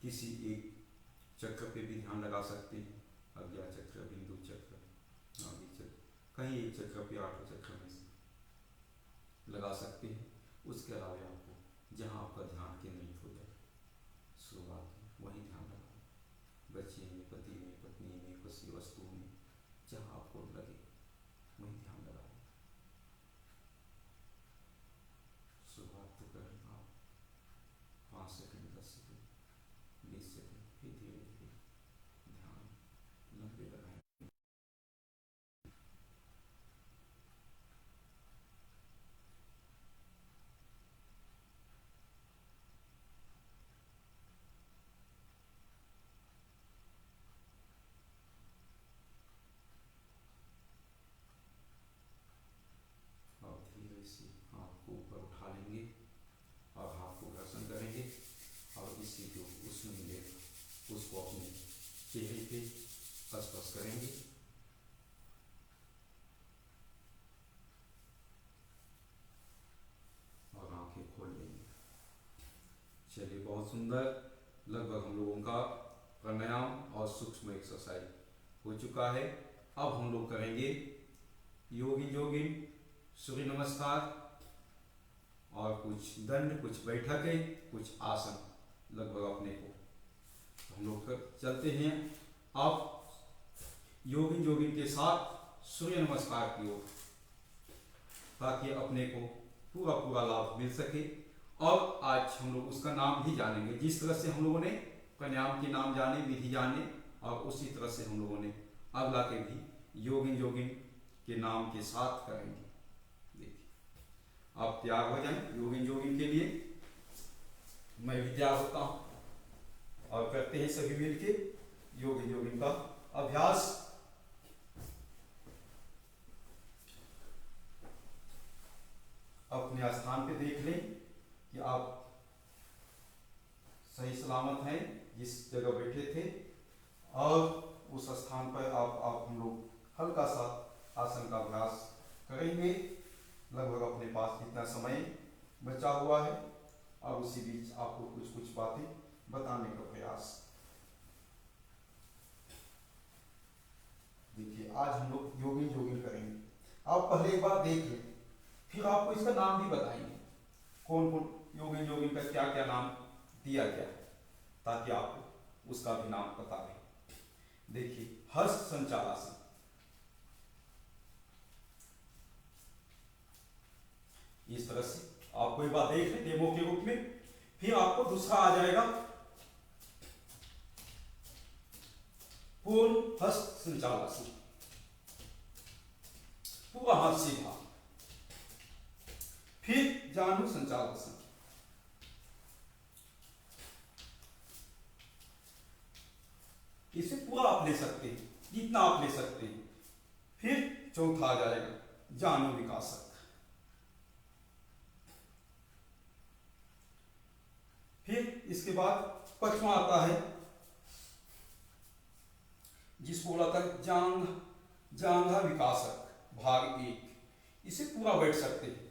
किसी एक चक्र पे भी ध्यान लगा सकते हैं, अज्ञा चक्र, बिंदु चक्र, नाभि चक्र, कहीं एक चक्र पे 8 चक्र में से लगा सकते हैं। उसके अलावा आपको जहाँ आपका ध्यान केंद्रित हो जाए शुरुआत में वहीं ध्यान लगाओ, बच्चे में, पति में, पत्नी में, किसी वस्तु में, जहाँ आपको लगे वहीं ध्यान लगाओ। शुरुआत तो करें आप 5 सेकंड, 10 सेकंड, 20 सेकंड, फिर धीरे धीरे ध्यान लंबे लगाएं। और धीरे से हाथ को ऊपर उठा लेंगे और हाथ को घर्षण करेंगे और इससे जो उष्ण मिलेगा उसको अपने चेहरे पे स्पर्श करेंगे। और आंखें खोल लेंगे। चलिए, बहुत सुंदर। लगभग हम लोगों का प्राणायाम और सूक्ष्म एक्सरसाइज हो चुका है। अब हम लोग करेंगे योगिन योगिन, सूर्य नमस्कार और कुछ दंड, कुछ बैठकें, कुछ आसन लगभग अपने को हम लोग चलते हैं। आप योगिन योगिन के साथ सूर्य नमस्कार की ओर, ताकि अपने को पूरा पूरा लाभ मिल सके। और आज हम लोग उसका नाम भी जानेंगे। जिस तरह से हम लोगों ने प्राणायाम के नाम जाने, विधि जाने, और उसी तरह से हम लोगों ने अगला के भी योगिन योगिन के नाम के साथ करेंगे। देखिए, आप तैयार हो जाएं योगिन योगिन के लिए। मैं भी तैयार होता हूं और करते हैं सभी मिलके योगिन योगिन का अभ्यास। अपने स्थान पे देख लें कि आप सही सलामत हैं जिस जगह बैठे थे, और उस स्थान पर आप हम लोग हल्का सा आसन का अभ्यास करेंगे। लगभग अपने पास कितना समय बचा हुआ है, और उसी बीच आपको कुछ कुछ बातें बताने का प्रयास। देखिए, आज हम लोग योगिन योगिन करेंगे। आप पहले एक बार देख लें, फिर आपको इसका नाम भी बताएंगे, कौन कौन योगिन योगिन का क्या क्या नाम दिया गया है, ताकि आपको उसका भी नाम पता रहे। देखिए, हस्त संचालासन, इस तरह से आपको एक बार देख लें डेमो के रूप में। फिर आपको दूसरा आ जाएगा पूर्ण हस्त संचालासन, पूरा हाथ सीधा। फिर जानु संचालासन, इसे पूरा आप ले सकते हैं, जितना आप ले सकते हैं। फिर चौथा आ जाएगा जानु विकासक। फिर इसके बाद पांचवा आता है जिसको बोला था जांघा विकासक भाग 1। इसे पूरा बैठ सकते हैं।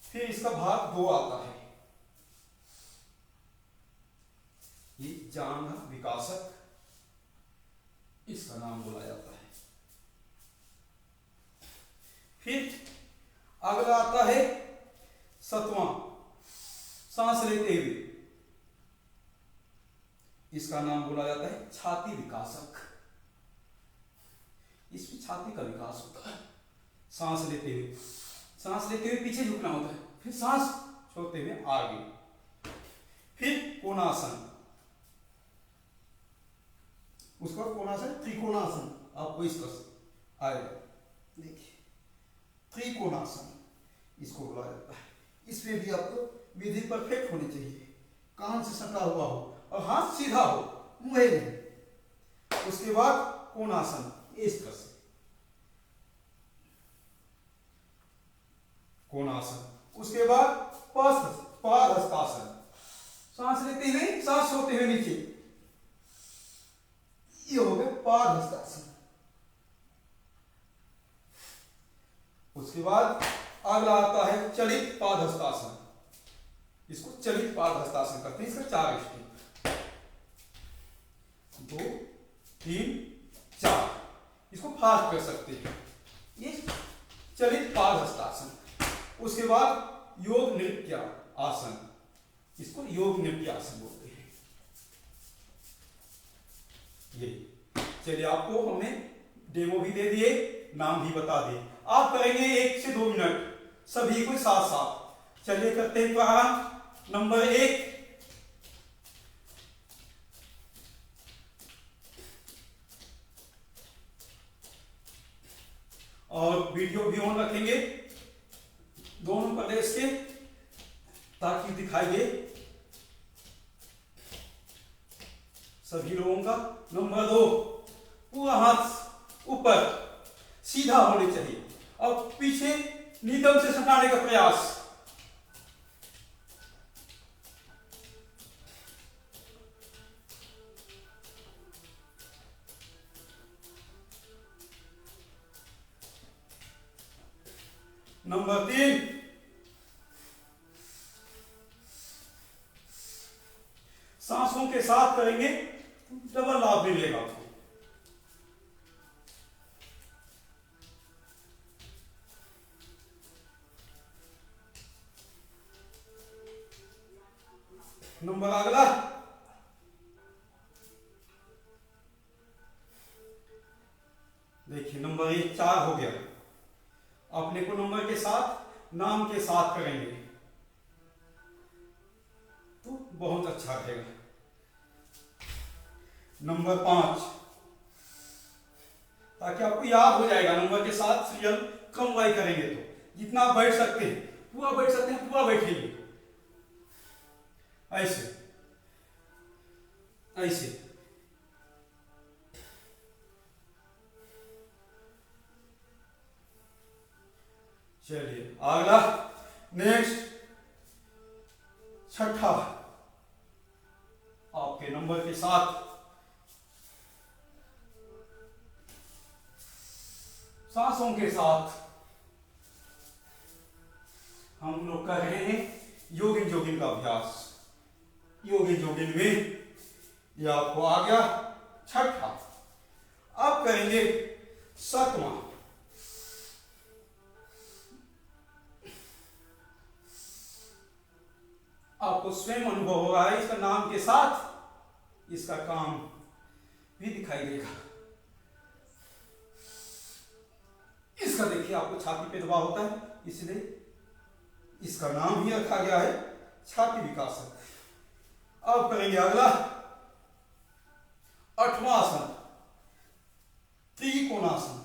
फिर इसका भाग 2 आता है, ये जांघा विकासक, इसका नाम बोला जाता है। फिर अगला आता है 7वां, सांस लेते हुए, इसका नाम बोला जाता है छाती विकासक। इसमें छाती का विकास होता है। सांस लेते हुए पीछे झुकना होता है, फिर सांस छोड़ते हुए आगे। फिर कोणासन, उसका कोणासन त्रिकोणासन आपको इस तरह से आएगा। देखिए, त्रिकोणासन इसको बोला जाता है। इसमें भी आपको विधि परफेक्ट होनी चाहिए, कान से सटा हुआ हो और हाथ सीधा हो, मुंह नहीं। उसके बाद कोणासन, इस तरह से कोणासन। उसके बाद पादहस्तासन, सांस लेते हुए सांस छोड़ते हुए नीचे, ये हो गया पादहस्तासन। उसके बाद अगला आता है चलित पादहस्तासन, इसको चलित पाद हस्तासन करते हैं। इसका 4 स्टेप, 2 3 4, इसको फास्ट कर सकते हैं। ये चलित पाद हस्तासन। उसके बाद योग नृत्य आसन, इसको योग नृत्य आसन बोलते हैं। ये चलिए, आपको हमने डेमो भी दे दिए, नाम भी बता दिए। आप करेंगे 1 से 2 मिनट सभी को साथ साथ। चलिए करते हैं प्रारंभ। नंबर 1, और वीडियो भी ऑन रखेंगे दोनों प्रदेश के, ताकि दिखाई दे सभी लोगों का। नंबर 2, पूरा हाथ ऊपर सीधा होने चाहिए। अब पीछे नितंब से सटाने का प्रयास। नंबर 3, सांसों के साथ करेंगे, डबल लाभ मिलेगा आपको। नंबर अगला, देखिए नंबर 1 4 हो गया। अपने को नंबर के साथ, नाम के साथ करेंगे तो बहुत अच्छा रहेगा। नंबर 5, ताकि आपको याद हो जाएगा। नंबर के साथ सीरियल कम वाई करेंगे तो जितना बैठ सकते हैं पूरा बैठ सकते हैं, पूरा बैठेंगे ऐसे ऐसे। चलिए अगला, नेक्स्ट, छठा, आपके नंबर के साथ सांसों के साथ हम लोग कर रहे हैं योगिन जोगिन का अभ्यास। योगिन जोगिन में ये आपको आ गया छठा। अब करेंगे 7वां। आपको स्वयं अनुभव हो रहा है इसका नाम के साथ, इसका काम भी दिखाई देगा। इसका देखिए, आपको छाती पे दबाव होता है, इसलिए इसका नाम ही रखा गया है छाती विकासन। अब करेंगे अगला 8वां आसन, त्रिकोणासन।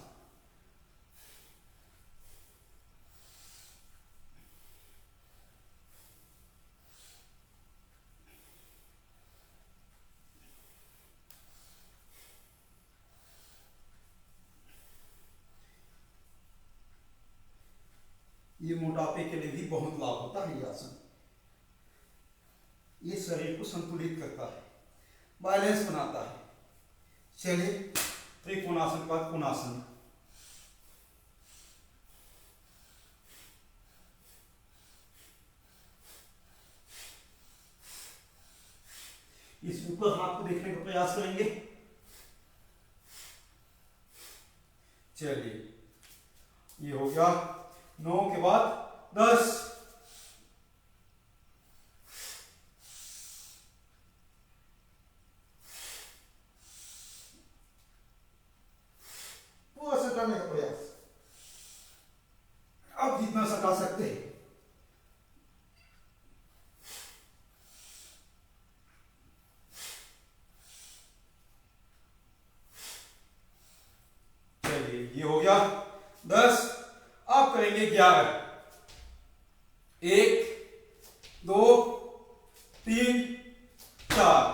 ये मोटापे के लिए भी बहुत लाभ होता है। ये आसन ये शरीर को संतुलित करता है, बैलेंस बनाता है। चलिए त्रिकोणासन के बाद कोणासन। इस ऊपर हाथ को देखने का प्रयास करेंगे। चलिए ये हो गया 9 के बाद 10। पूरा सटाने का प्रयास। अब जितना सटा सकते हैं। चलिए ये हो गया 10। अब करेंगे 11। 1 2 3 4।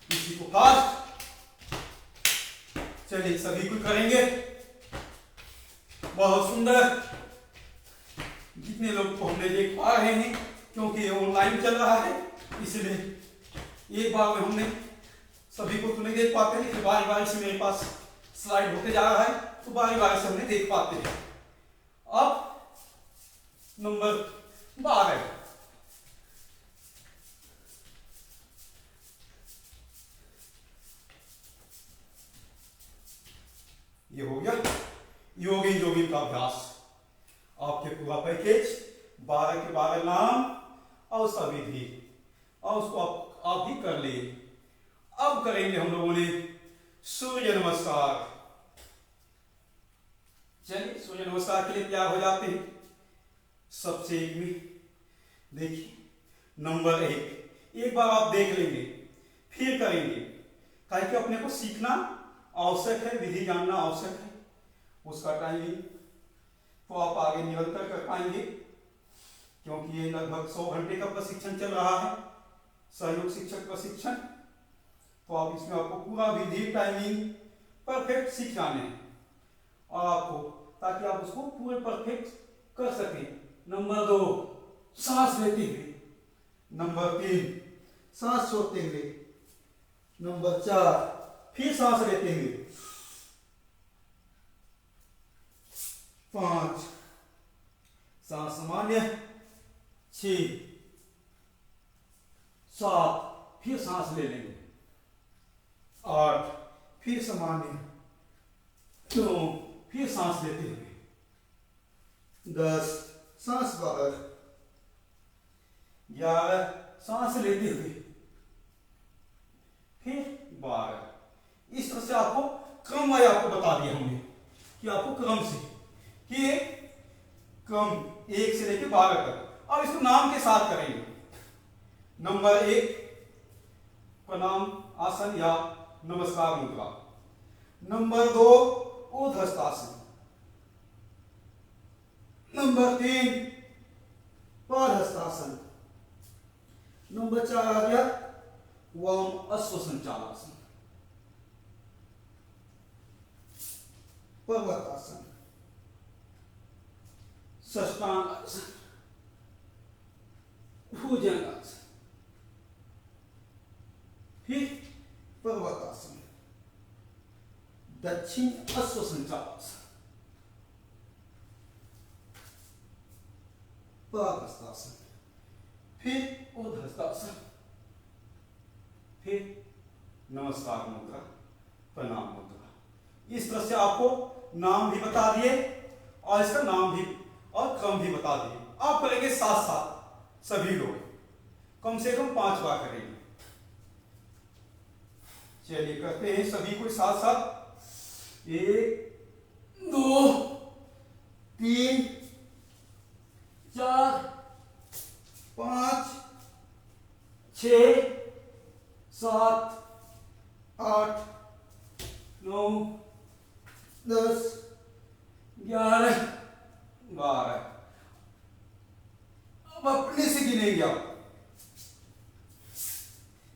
इसी को फास्ट। चलिए सभी कुछ करेंगे। बहुत सुंदर। जितने लोग को हमने देख पा रहे हैं, क्योंकि ये ऑनलाइन चल रहा है, इसलिए एक बार में हमने सभी को तो नहीं देख पाते हैं, बारी बारी से मेरे पास स्लाइड होते जा रहा है, तो बारी बारी से हमने देख पाते हैं। अब नंबर 12। के 12 नाम और उसका विधि, और उसको आप भी कर ले। अब करेंगे हम लोगों ने सूर्य नमस्कार। चलिए सूर्य नमस्कार के लिए तैयार हो जाते हैं। सबसे एक में देखिए नंबर 1, एक बार आप देख लेंगे फिर करेंगे, ताकि कि अपने को सीखना आवश्यक है, विधि जानना आवश्यक है। उसका टाइमिंग तो आप आगे निरंतर कर पाएंगे, क्योंकि ये लगभग 100 घंटे का प्रशिक्षण चल रहा है, सहयोग शिक्षक प्रशिक्षण। तो आप इसमें आपको पूरा विधि टाइमिंग परफेक्ट सीख जाने हैं, और आपको ताकि आप उसको पूरे परफेक्ट कर सकें। नंबर 2, सांस लेते हुए। नंबर 3, सांस छोड़ते हुए। नंबर 4, फिर सांस लेते हुए। 5, सांस सामान्य। 6, 7, फिर सांस ले लेंगे। 8, फिर सामान्य। 9, फिर सांस लेते हुए। 10, सांस बाहर। 11, सांस लेते हुए फिर 12। इस तरह से आपको क्रम आपको बता दिया हमने कि आपको क्रम से कि क्रम 1 से लेकर 12 तक। अब इसको नाम के साथ करेंगे। नंबर 1 प्रणाम आसन या नमस्कार मुद्रा। नंबर 2 ऊर्ध्वस्तासन। नंबर 3 पादहस्तासन। नंबर 4 आ गया वाम अश्वसंचालासन। पर्वतासन, साष्टांगासन, भुजंगासन, फिर पर्वतासन, दक्षिण अश्वसंचालासन, पादहस्तासन, फिर ऊर्ध्वस्तासन, फिर नमस्कार मुद्रा, प्रणाम मुद्रा। इस तरह से आपको नाम भी बता दिए और इसका नाम भी और क्रम भी बता दिए। आप करेंगे साथ साथ सभी लोग, कम से कम 5 बार करेंगे। चलिए करते हैं सभी को साथ साथ। 1 2 3 4 5 6 7 8 9 10 11 12। अब अपने से गिनेंगे आप।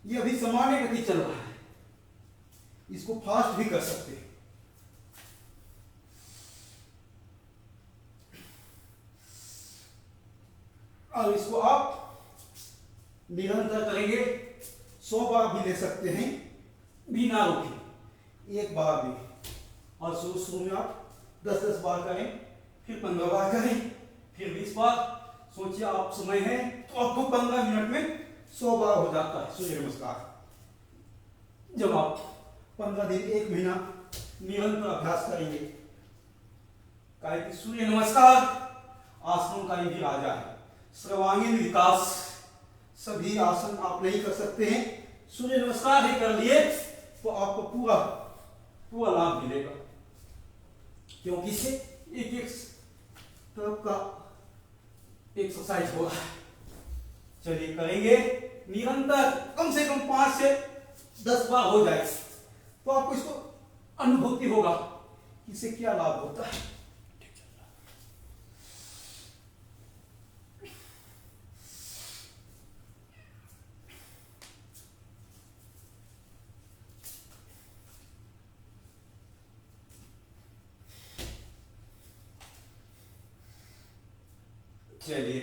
ये अभी सामान्य गति चल रहा है, इसको फास्ट भी कर सकते हैं। और इसको आप निरंतर करेंगे। 100 बार भी ले सकते हैं बिना रुके, 1 बार भी। और शुरू में आप 10-10 बार करें, फिर 15 बार करें, फिर 20 बार। सोचिए आप समय है तो आपको 15 मिनट में 100 बार हो जाता है सूर्य नमस्कार। जब आप 15 दिन 1 महीना निरंतर अभ्यास करेंगे, कहें कि सूर्य नमस्कार आसनों का भी राजा है। सर्वांगीण विकास, सभी आसन आप नहीं कर सकते हैं, सूर्य नमस्कार ही कर लिए तो आपको पूरा लाभ मिलेगा, क्योंकि इससे एक तरफ का एक्सरसाइज होगा। चलिए करेंगे निरंतर, कम से कम 5 से 10 बार हो जाए तो आपको इसको अनुभूति होगा कि इससे क्या लाभ होता है। चलिए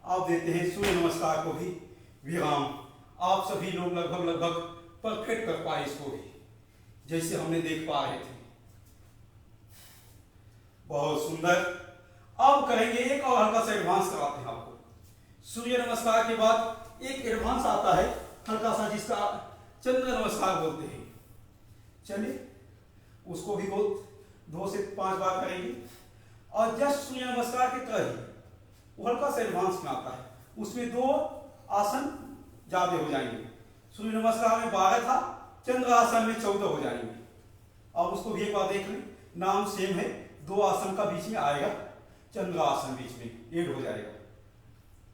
आप देते हैं सूर्य नमस्कार को भी विराम। आप सभी लोग लगभग परफेक्ट कर पाए इसको भी, जैसे हमने देख पा रहे थे। बहुत सुंदर। अब करेंगे एक और हल्का सा एडवांस कराते हैं आपको। सूर्य नमस्कार के बाद एक एडवांस आता है हल्का सा, जिसका चंद्र नमस्कार बोलते हैं। चलिए उसको भी 2 से 5 बार करेंगे। और जस्ट सूर्य नमस्कार की तरह ही वो हल्का सा एडवांस में आता है, उसमें 2 आसन ज्यादा हो जाएंगे। सूर्य नमस्कार में 12 था, चंद्रासन में 14 हो जाएंगे। अब उसको भी एक बार देख लें, नाम सेम है, 2 आसन का बीच में आएगा, चंद्रासन बीच में ऐड हो जाएगा।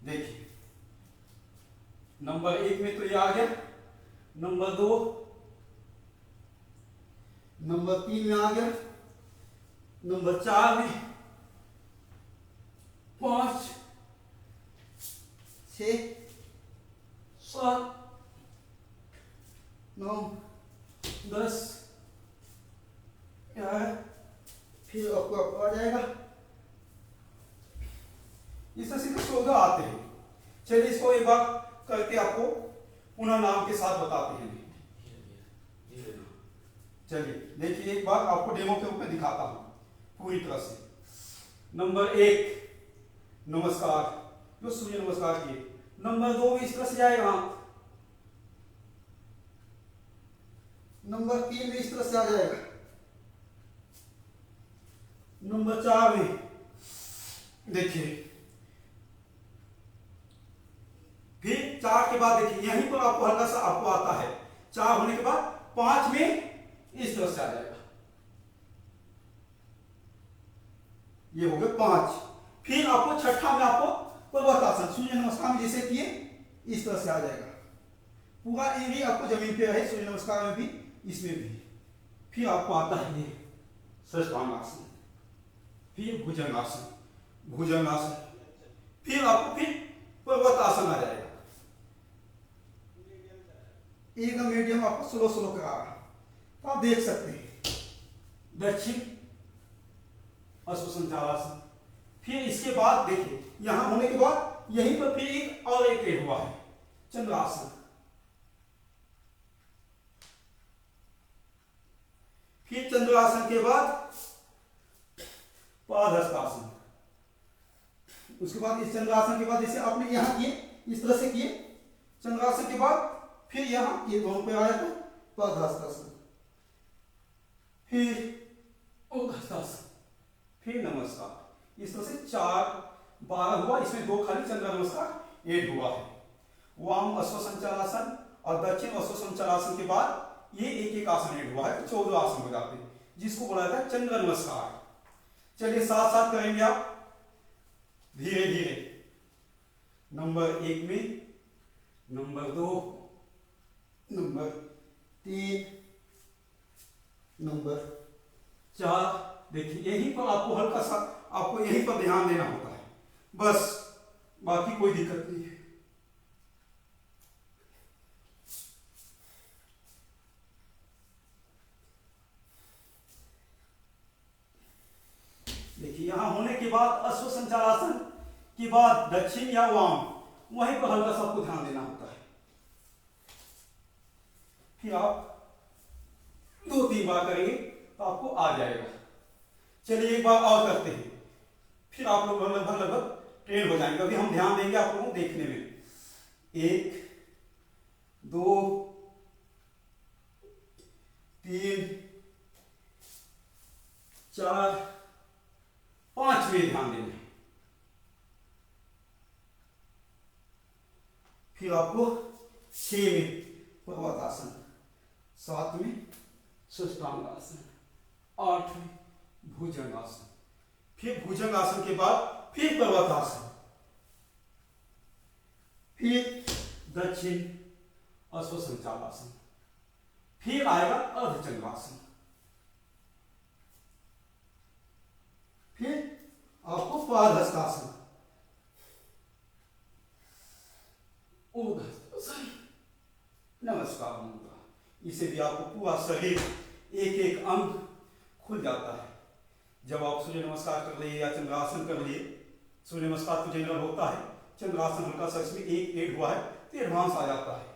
देखिए नंबर 1 में तो ये आ गया, नंबर 2, नंबर 3 में आ गया, नंबर 4 में, 5, 6, 7, 9, 10, 11, फिर आपको आ जाएगा। इस तरह से 14 आते हैं। चलिए इसको एक बार करके आपको पुनः नाम के साथ बताते हैं। चलिए देखिए, एक बार आपको डेमो के रूप में दिखाता हूं पूरी तरह से। नंबर 1 नमस्कार, जो सूर्य नमस्कार किए। नंबर 2 में इस तरह से जाएगा, नंबर 3 में इस तरह से आ जाएगा, नंबर 4 में देखिए, फिर 4 के बाद देखिए यहीं पर आपको हल्का सा आपको आता है। 4 होने के बाद 5 में इस तरह से आ जाएगा, ये हो गया 5। फिर आपको छठा में आपको पर्वतासन, सूर्य नमस्कार में जैसे किए इस तरह से आ जाएगा, पूरा ये आपको जमीन पे रहे, सूर्य नमस्कार में भी, इसमें भी। फिर आपको आता है ये षष्ठांगासन, फिर भुजंगासन, भुजंगासन, फिर आपको फिर पर्वतासन आ जाएगा। एकदम मीडियम आपको स्लो स्लो करा रहा, तो आप देख सकते हैं। दक्षिण अश्वसंचालासन, फिर इसके बाद देखिए यहां होने के बाद यहीं पर फिर एक और एक हुआ है, चंद्रासन। फिर चंद्रासन के बाद पादहस्तासन, उसके बाद इस चंद्रासन के बाद जैसे आपने यहां किए इस तरह से किए, चंद्रासन के बाद फिर यहां ये दोनों पे आया था पादहस्तासन, फिर उदहस्तासन, फिर नमस्कार। इस तरह से 4 12 हुआ, इसमें 2 खाली चंद्र नमस्कार ऐड हुआ है। वाम अश्वसंचालासन और दक्षिण अश्वसंचालासन के बाद ये एक एक आसन ऐड हुआ है, तो 14 आसन हो जाते हैं, जिसको बोला जाता है चंद्र नमस्कार। चलिए साथ साथ करेंगे आप धीरे धीरे। नंबर 1 में, नंबर 2, नंबर 3, नंबर 4। देखिए यहीं पर आपको हल्का सा आपको यहीं पर ध्यान देना होता है, बस, बाकी कोई दिक्कत नहीं है। देखिए यहां होने के बाद अश्वसंचालासन के बाद दक्षिण या वाम, वहीं पर हल्का सा आपको ध्यान देना होता है। फिर आप 2-3 बार करेंगे तो आपको आ जाएगा। चलिए एक बार और करते हैं, फिर आप लोग लगभग ट्रेन हो जाएंगे। अभी हम ध्यान देंगे आप लोगों को देखने में। 1 2 3 4 5 में ध्यान देना है। फिर आपको 6 में पर्वतासन, 7 में षष्ठांगासन, 8 में भुजंगासन, फिर भुजंगासन के बाद फिर पर्वतासन, फिर दक्षिण अश्वसंचालासन, फिर आएगा अर्धचंद्रासन, फिर आपको पादहस्तासन, उदहस्तासन, नमस्कार मुद्रा। इसे भी आपको पूरा शरीर एक एक अंग खुल जाता है। जब आप सूर्य नमस्कार कर लिए या चंद्रासन कर लिए, सूर्य नमस्कार तो जनरल होता है, चंद्रासन हल्का सा इसमें एक ऐड हुआ है तो एडवांस आ जाता है।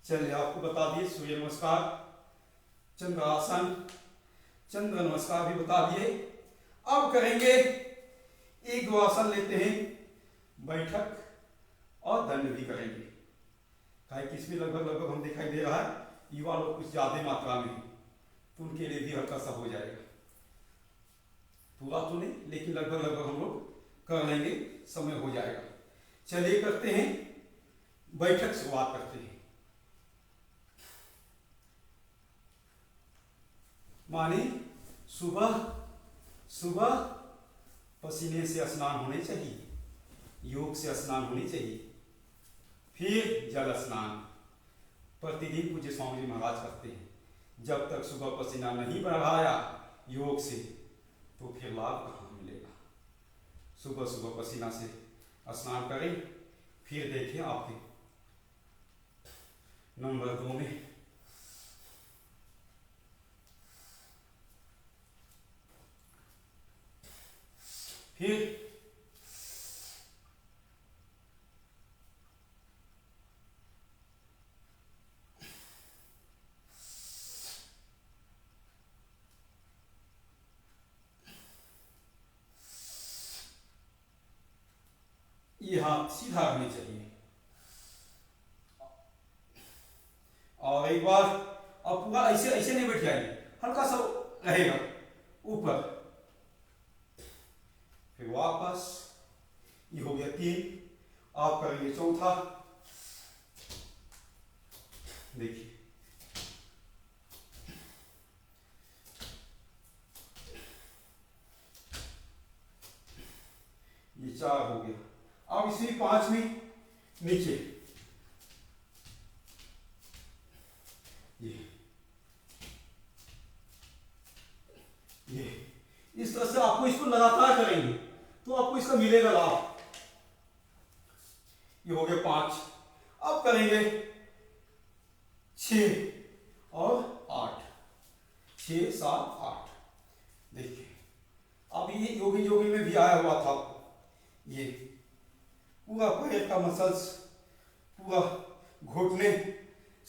चलिए आपको बता दिए सूर्य नमस्कार, चंद्रासन, चंद्र नमस्कार भी बता दिए। अब करेंगे 1-2 आसन लेते हैं, बैठक और दंड भी करेंगे। काहे कि इसमें लगभग हम दिखाई दे रहा है युवा लोग कुछ ज्यादा मात्रा में, तो उनके लिए भी हल्का सा हो जाएगा। पूरा तो नहीं, लेकिन लगभग हम लोग कर लेंगे, समय हो जाएगा। चलिए करते हैं, बैठक शुरुआत करते हैं। माने सुबह सुबह पसीने से स्नान होने चाहिए, योग से स्नान होनी चाहिए, फिर जल स्नान प्रतिदिन पूज्य स्वामी जी महाराज करते हैं। जब तक सुबह पसीना नहीं बहाया योग से तो फिर लाभ कहाँ मिलेगा। सुबह सुबह पसीना से स्नान करें, फिर देखिए आपके नंबर 2 में फिर ये हाथ सीधा रहनी चाहिए। और एक बार अब पूरा ऐसे ऐसे नहीं बैठ जाएंगे, हल्का सा रहेगा ऊपर, फिर वापस। ये हो गया 3, आप करेंगे चौथा। देखिए ये 4 हो गया। अब इसी 5 में नीचे ये इस तरह से आपको इसको लगातार करेंगे तो आपको इसका मिलेगा लाभ। ये हो गया 5। अब करेंगे 6 और 8, 6, 7, 8। देखिए अब ये योगी योगी में भी आया हुआ था, ये पूरा पैर का मसल्स, पूरा घुटने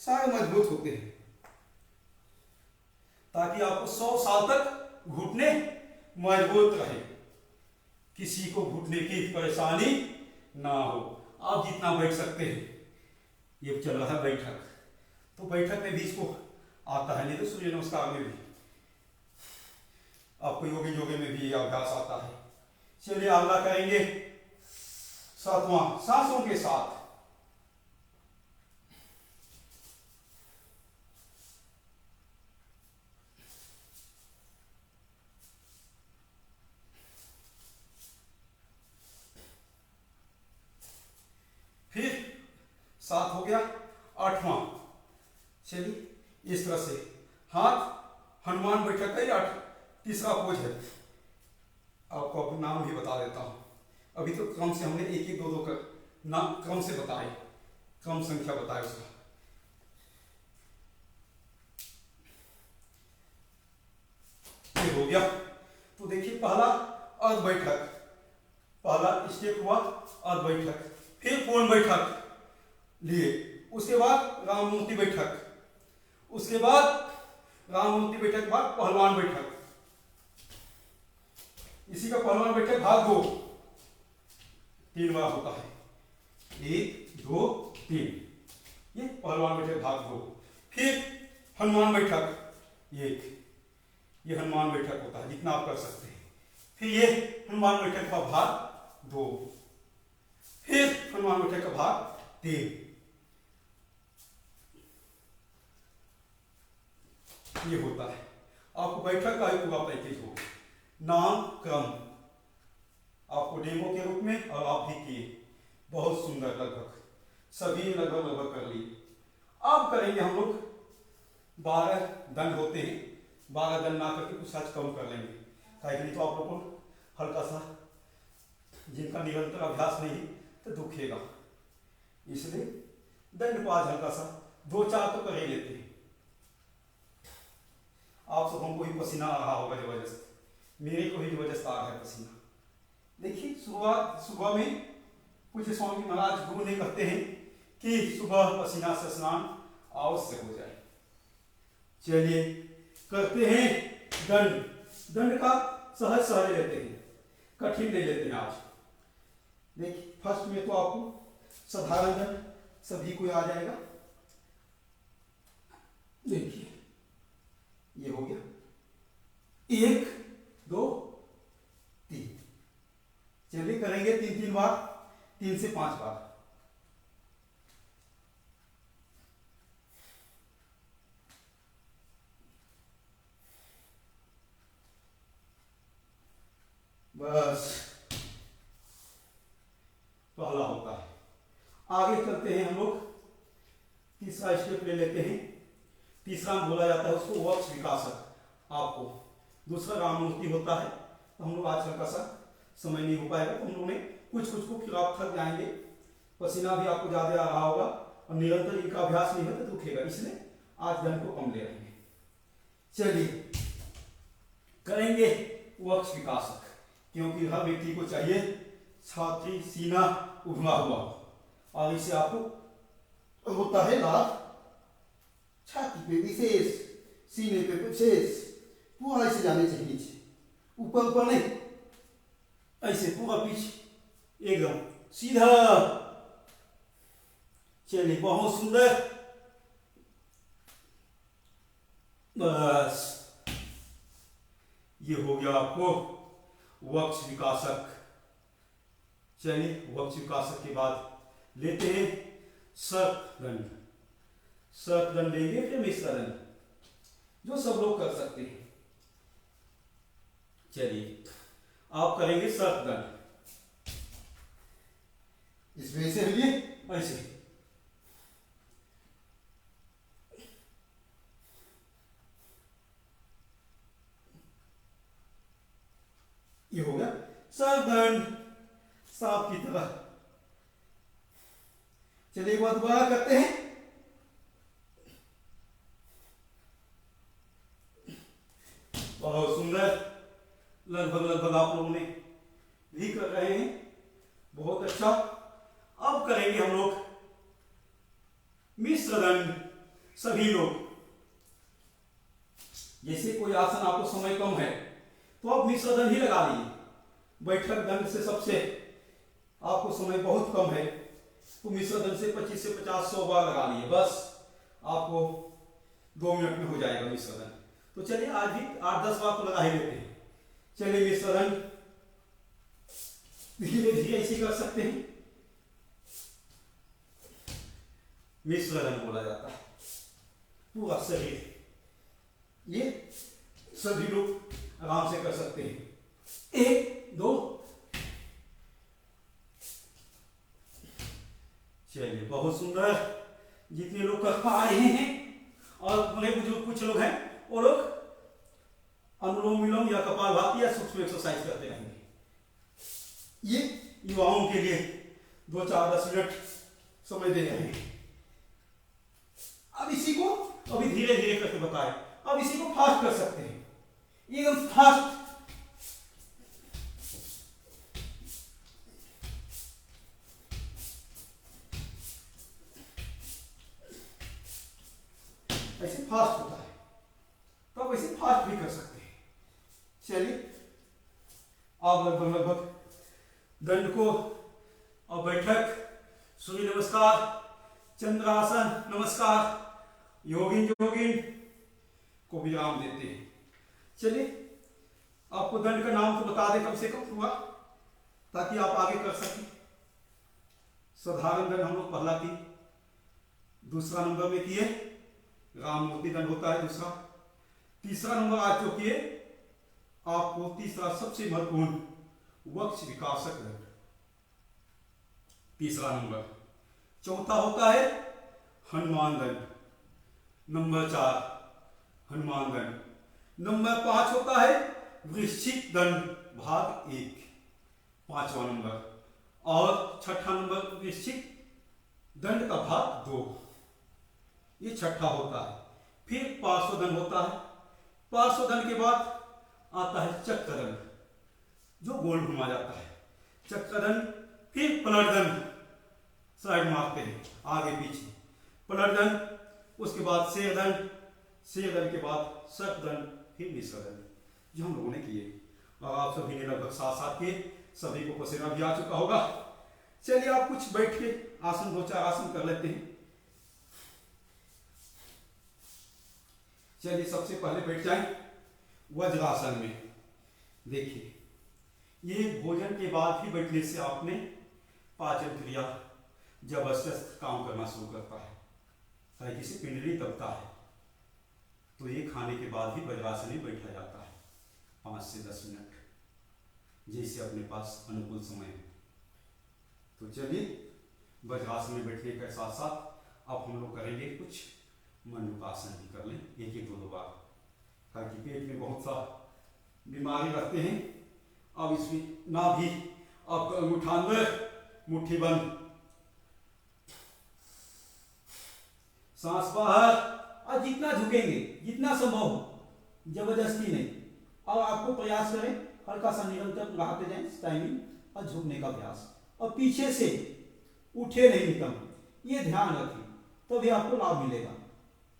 सारे मजबूत होते हैं, ताकि आपको 100 साल तक घुटने मजबूत रहे, किसी को घुटने की परेशानी ना हो। आप जितना बैठ सकते हैं, ये चल रहा है बैठक, तो बैठक में भी इसको आता है, नहीं तो सूर्य नमस्कार में भी आपको योगी योगी में भी अभ्यास आता है। चलिए अगला करेंगे 7वां सांसों के साथ। फिर 7 हो गया। 8वां, चलिए इस तरह से हाथ हनुमान बैठक का 3रा पोज है। आपको अपना नाम भी बता देता हूं। अभी तो क्रम से हमने 1, 1, 2, 2 कर नाम क्रम से बताए, क्रम संख्या बताए उसका। ये हो गया। तो देखिए पहला अर्ध बैठक, पहला स्टेप हुआ अर्ध बैठक, फिर पूर्ण बैठक लिए, उसके बाद राम मूर्ति बैठक, उसके बाद राम मूर्ति बैठक के बाद पहलवान बैठक। इसी का पहलवान बैठक भाग 2 3 बार होता है, 1, 2, 3। ये पहलवान बैठक भाग 2। फिर हनुमान बैठक 1, ये हनुमान बैठक होता है, जितना आप कर सकते हैं। फिर ये हनुमान बैठक का भाग 2, फिर हनुमान बैठक का भाग 3। ये होता है। आपको बैठक का ही पूरा पैकेज होगा, नाम क्रम आपको डेमो के रूप में, और आप भी किए, बहुत सुंदर, लगभग सभी लगभग कर लिए। अब करेंगे हम लोग 12 दंड होते हैं, 12 दंड ना करके कुछ आज कम कर लेंगे, नहीं तो आप लोगों को हल्का सा, जिनका निरंतर अभ्यास नहीं तो दुखेगा, इसलिए दंड को आज हल्का सा 2-4 तो कर ही लेते हैं। आप सब हमको ही पसीना आ रहा होगा जबरदस्त, मेरे को ही जबरदस्त आ रहा है पसीना। देखिए सुबह में पूज्य स्वामी महाराज गुरु ने कहते हैं कि सुबह पसीना से स्नान अवश्य हो जाए। चलिए करते हैं दंड। दंड का सहज सहज लेते हैं, कठिन ले लेते हैं आज। देखिए फर्स्ट में तो आपको साधारण दंड सभी को आ जाएगा। देखिए ये हो गया 1, 2, 3। चलिए करेंगे 3-3 बार, 3 से 5 बार। बस पहला होता है। आगे चलते हैं हम लोग, तीसरा स्टेप ले लेते हैं। तीसरा बोला जाता है उसको वक्ष विकासक। आपको दूसरा राम मूर्ति होता है, तो हम लोग आज का सा समय नहीं हो पाएगा, तो हम लोग ने कुछ को फिर आप थक जाएंगे, पसीना भी आपको ज्यादा आ रहा होगा और निरंतर इनका अभ्यास नहीं होता तो दुखेगा, इसलिए आज दंड को कम ले रहेंगे। चलिए करेंगे वक्ष विकासक, क्योंकि हर व्यक्ति को चाहिए छाती सीना उभरा हुआ, और इससे आपको होता है लाभ छाती पे विशेष, सीने पे विशेष, पूरा ऐसे जाने चाहिए नीचे, ऊपर ऊपर नहीं, ऐसे पूरा पीछे एकदम सीधा। चलिए बहुत सुंदर, बस ये हो गया आपको वक्ष विकासक। चलिए वक्ष विकासक के बाद लेते हैं सर्प दंड। सर्प दंड लेंगे, फिर मिश्र दंड, जो सब लोग कर सकते हैं। चलिए आप करेंगे सर्प दंड, इसमें ऐसे लिए ऐसे, ये हो गया सर्प दंड सांप की तरह। चलिए एक बार दोबारा करते हैं। बहुत सुंदर, लगभग आप लोगों ने भी कर रहे हैं, बहुत अच्छा। अब करेंगे हम लोग मिश्र दंड, सभी लोग। जैसे कोई आसन आपको समय कम है तो आप मिश्र दंड ही लगा लीजिए। बैठक दंड से सबसे आपको समय बहुत कम है तो मिश्र दंड से 25 से 50-100 बार लगा लीजिए, बस आपको 2 मिनट में हो जाएगा मिश्र दंड। तो चलिए आज भी 8-10 बार तो लगा ही लेते हैं। चलिए मिश्र दंड धीरे धीरे ऐसे कर सकते हैं, मिश्र दंड बोला जाता है। पूरा शरीर, ये सभी लोग आराम से कर सकते हैं। 1 2, चलिए बहुत सुंदर। जितने लोग कर पा रहे हैं, और बड़े बुजुर्ग कुछ लोग हैं, वो लोग अनुलोम विलोम या कपालभाति या सूक्ष्म एक्सरसाइज करते रहेंगे। ये युवाओं के लिए 2-4-10 मिनट समय दे रहे हैं। अब इसी को अभी धीरे धीरे करके बताएं। अब इसी को फास्ट कर सकते हैं, एकदम फास्ट। ऐसे फास्ट होता है, तो आप ऐसे फास्ट भी कर सकते हैं। चलिए आप लगभग दंड को और बैठक, सूर्य नमस्कार, चंद्रासन नमस्कार, योगिन को विराम देते हैं। चलिए आपको दंड का नाम तो बता दें कम से कम पूरा, ताकि आप आगे कर सकें। साधारण दंड हम लोग पहला की, दूसरा नंबर में किए राम मूर्ति दंड होता है दूसरा। तीसरा नंबर आज जो किए आपको, तीसरा सबसे महत्वपूर्ण वक्ष विकासक दंड, तीसरा नंबर। चौथा होता है हनुमान दंड, नंबर 4 हनुमान दंड। नंबर 5 होता है वृश्चिक दंड भाग 1, 5वां नंबर। और छठा नंबर वृश्चिक दंड का भाग 2, ये छठा होता है। फिर पार्श्वदंड होता है। पार्श्वदंड के बाद आता है चक्रदंड, जो गोल घुमा जाता है, चक्रदंड। फिर पलटदंड, साइड मारते हैं आगे पीछे, पलटदंड। उसके बाद शेरदंड, शेरदंड के बाद सर्पदंड, फिर मिश्रदंड, जो हम लोगों ने किए। और आप सभी ने लगभग साथ किए, सभी को पसीना भी आ चुका होगा। चलिए आप कुछ बैठ के आसन, 2-4 आसन कर लेते हैं। चलिए सबसे पहले बैठ जाएं वज्रासन में। देखिए ये भोजन के बाद ही बैठने से आपने पाचन क्रिया जबरदस्त काम करना शुरू करता है, ताकि से पिंडली दबता है। तो ये खाने के बाद ही वज्रासन में बैठा जाता है 5 से 10 मिनट, जैसे अपने पास अनुकूल समय है। तो चलिए वज्रासन में बैठने के साथ साथ अब हम लोग करेंगे कुछ मंडूकासन भी कर लें, एक एक दो बार, ताकि पेट में बहुत सा बीमारी रखते हैं। अब इसमें ना भी अब अंगूठान मुट्ठी बंद, सांस बाहर, और जितना झुकेंगे जितना संभव हो, जबरदस्ती नहीं। अब आपको प्रयास करें हल्का सा निरंतर बढ़ाते जाएं टाइमिंग और झुकने का अभ्यास, और पीछे से उठे नहीं निकम, ये ध्यान रखें, तभी आपको लाभ मिलेगा।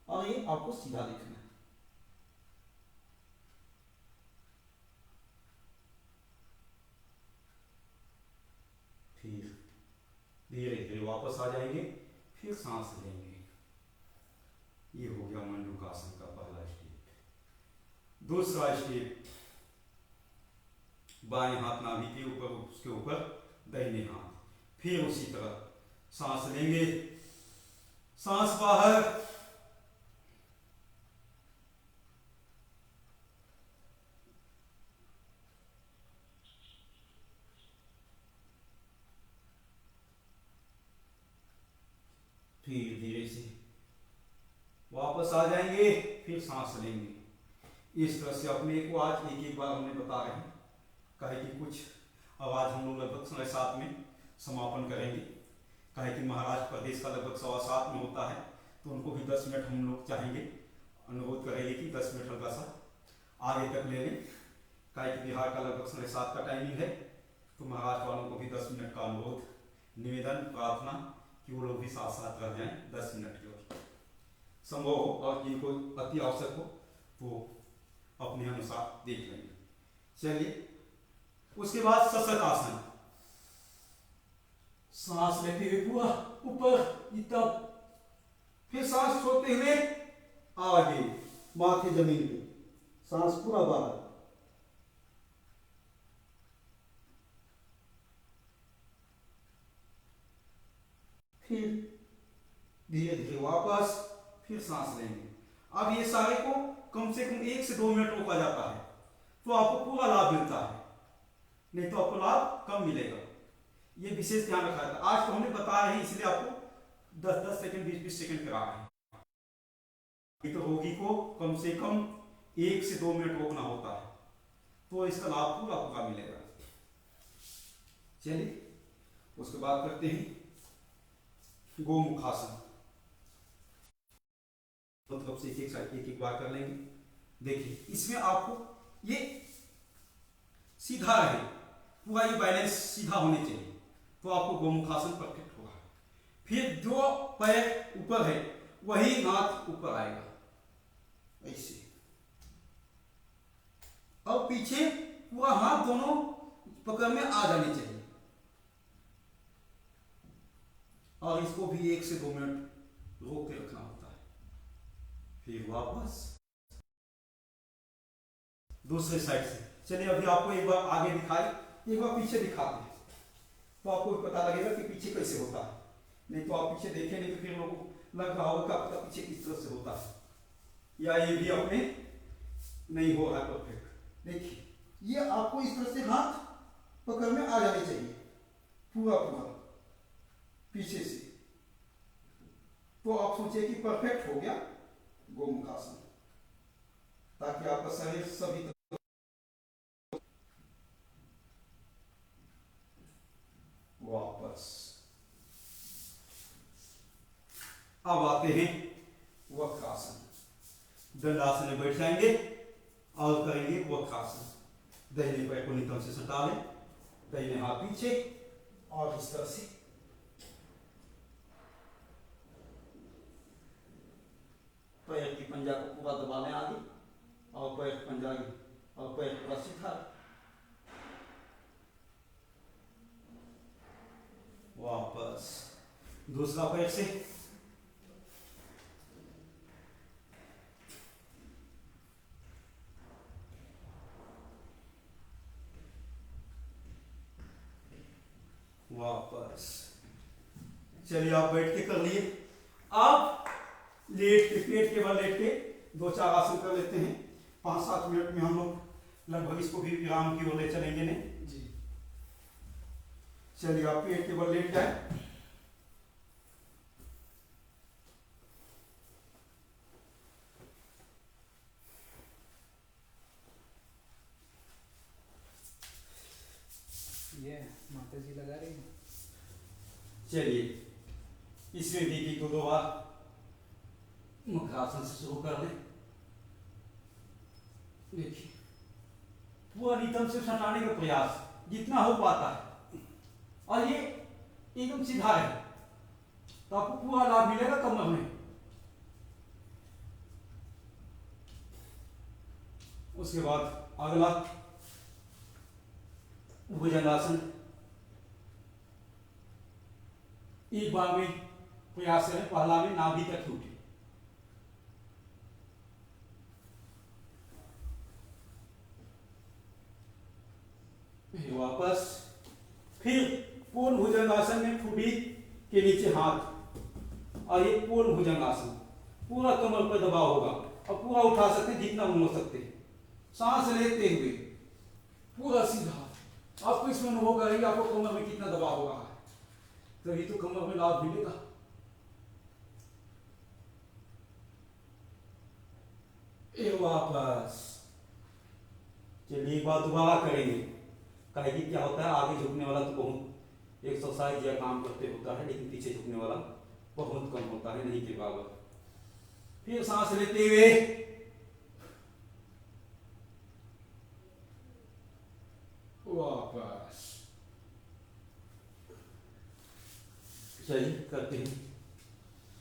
और ये आपको सीधा देखना है। फिर धीरे धीरे वापस आ जाएंगे, फिर सांस लेंगे। ये हो गया मंडूकासन का पहला स्टेप। दूसरा स्टेप, बाएं हाथ नाभि के ऊपर, उसके ऊपर दाहिने हाथ, फिर उसी तरह सांस लेंगे, सांस बाहर, फिर धीरे से वापस आ जाएंगे, फिर सांस लेंगे। इस तरह से अपने को आज एक एक बार हमने बता रहे हैं, कहे कि कुछ आवाज हम लोग लगभग 7:30 में समापन करेंगे, कहे कि महाराष्ट्र प्रदेश का लगभग 7:15 में होता है, तो उनको भी 10 मिनट हम लोग चाहेंगे, अनुरोध करेंगे कि 10 मिनट हल्का सा आगे तक ले लें, कहे कि बिहार का लगभग 7:30 का टाइमिंग है, तो महाराष्ट्र वालों को भी 10 मिनट का अनुरोध, निवेदन, प्रार्थना कि वो लोग भी साथ साथ रह जाएं 10 मिनट की ओर संभव हो, और जिनको अति आवश्यक हो वो अपने अनुसार देख लेंगे। चलिए, उसके बाद सशक आसन, सांस लेते हुए पूरा ऊपर इतना, फिर सांस छोड़ते हुए आगे माथे जमीन पे, सांस पूरा बाहर, फिर धीरे धीरे वापस, फिर सांस लेंगे। अब ये सारे को कम से कम 1 से 2 मिनट रोका जाता है, तो आपको पूरा लाभ मिलता है, नहीं तो आपको लाभ कम मिलेगा। ये विशेष ध्यान रखा था। आज तो हमने बता रहे हैं, इसलिए आपको 10-10 सेकंड 20-20 सेकंड करा रहे हैं। तो रोगी को कम से कम 1 से 2 मिनट रोकना होता है, तो इसका लाभ पूरा पूरा मिलेगा। चलिए, उसके बाद करते हैं गोमुखासन। मतलब से एक एक बार कर लेंगे। देखिए, इसमें आपको ये सीधा रहे, पूरा ये बैलेंस सीधा होने चाहिए, तो आपको गोमुखासन परफेक्ट होगा। फिर जो पैर ऊपर है वही हाथ ऊपर आएगा ऐसे, और पीछे पूरा हाथ दोनों पकड़ में आ जाने चाहिए, और इसको भी 1 से 2 मिनट रोक के रखना होता है। फिर वापस दूसरे साइड से। चलिए, अभी आपको एक बार आगे दिखाए, एक बार पीछे दिखाते हैं, तो आपको पता लगेगा कि पीछे कैसे होता है। नहीं तो आप पीछे देखें नहीं तो फिर लोगों को लग रहा होगा आपका पीछे किस तरह से होता है, या ये भी अपने नहीं हो रहा है परफेक्ट। देखिए, ये आपको इस तरह से हाथ पकड़ में आ जाने चाहिए पूरा पूरा पीछे से, तो आप सोचिए कि परफेक्ट हो गया गोमुखासन, ताकि आपका शरीर सभी वापस। अब आते हैं वक्रासन। दंडासन में बैठ जाएंगे और करेंगे वक्रासन। दाहिने पैर को नितंब से सटा लें, दाहिने हाथ पीछे, और इस तरह से पैर की पंजा को पूरा दबा लें आगे, और पैर पंजा और पैर पूरा सीधा, वापस दूसरा पैर से, चलिए आप बैठ के कर लिए। आप लेट के पेट के बल लेट के 2-4 आसन कर लेते हैं। 5-7 मिनट में हम लोग लगभग इसको भी विराम की ओर ले चलेंगे। नहीं
जी।
चलिए आप पेट के बल लेट जाए।
ये माता जी लगा रही हैं।
चलिए इसमें भी 2 बार मुद्रासन से शुरू कर लें। देखिए पूरा रिदम से सटाने का प्रयास जितना हो पाता है, और ये एकदम सीधा है तो आपको पूरा लाभ मिलेगा कमर में। उसके बाद अगला भुजंगासन। एक बार में प्रयास करें, पहला में नाभि तक उठे। वापस फिर पूर्ण भुजंगासन में ठुड्डी के नीचे हाथ, और ये पूर्ण भुजंगासन। पूरा कमर पर दबाव होगा और पूरा उठा सकते हैं जितना मोड़ सकते हैं। सांस लेते हुए पूरा सीधा। आपको इसमें अनुभव करेंगे आपको कमर में कितना दबाव होगा, तभी तो कमर में लाभ मिलेगा। वापस चलिए एक बार दोबारा करेंगे। कहेगी क्या होता है, आगे झुकने वाला तो बहुत एक्सरसाइज या काम करते होता है, लेकिन पीछे झुकने वाला बहुत कम होता है, नहीं के बराबर। फिर सांस लेते हुए वापस। चलिए करते हैं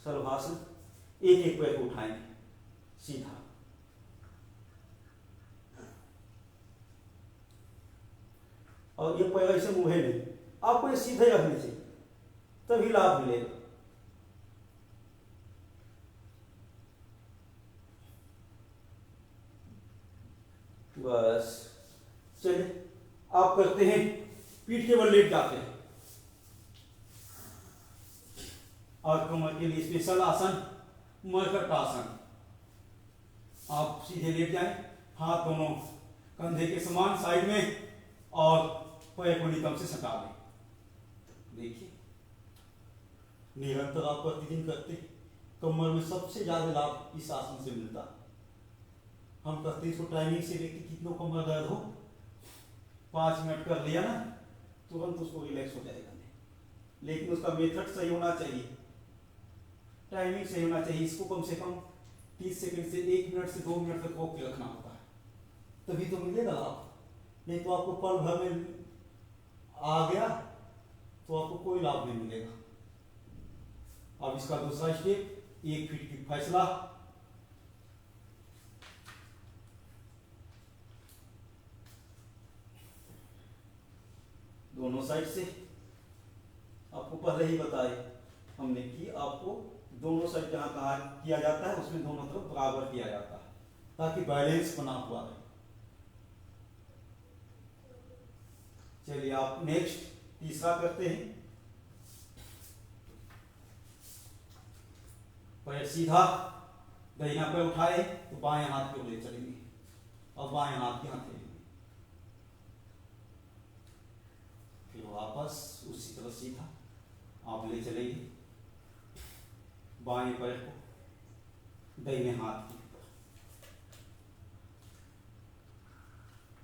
सर्वासन। एक एक पैर को उठाएंगे सीधा, और ये पैर ऐसे मुँहे नहीं, आपको ये सीधे रखने चाहिए तभी लाभ मिलेगा। बस चलिए आप करते हैं, पीठ के बल लेट जाते हैं, और कमर के लिए स्पेशल आसन मर्कटासन। आप सीधे लेट जाएं, हाथ दोनों कंधे के समान साइड में, और पैर को नितंब से सटा दें। देखिए निरंतर आप प्रतिदिन करते, कमर में सबसे ज्यादा लाभ इस आसन से मिलता। हम करते इसको टाइमिंग से लेके कितनों कमर दर्द हो, 5 मिनट कर लिया ना, तुरंत उसको रिलैक्स हो जाएगा। लेकिन उसका मेथड सही होना चाहिए, टाइमिंग सही होना चाहिए। इसको कम से कम 30 सेकंड से 1 मिनट से 2 मिनट तक रोक के रखना होता है, तभी तो मिलेगा लाभ। नहीं तो आपको पल भर में आ गया तो आपको कोई लाभ नहीं मिलेगा। अब इसका दूसरा स्टेप, 1 फीट की फैसला। दोनों साइड से, आपको पहले ही बताए हमने कि आपको दोनों साइड जहां कहा किया जाता है उसमें दोनों तरफ बराबर किया जाता है, ताकि बैलेंस बना हुआ रहे। चलिए आप नेक्स्ट तीसरा करते हैं। पैर सीधा, दाहिना पैर उठाए तो बाएं हाथ की ओर ले चलेंगे, और बाएं हाथ के हाथ लेंगे। फिर वापस उसी तरह सीधा आप ले चलेंगे, बाएं पैर को दाहिने हाथ की ऊपर।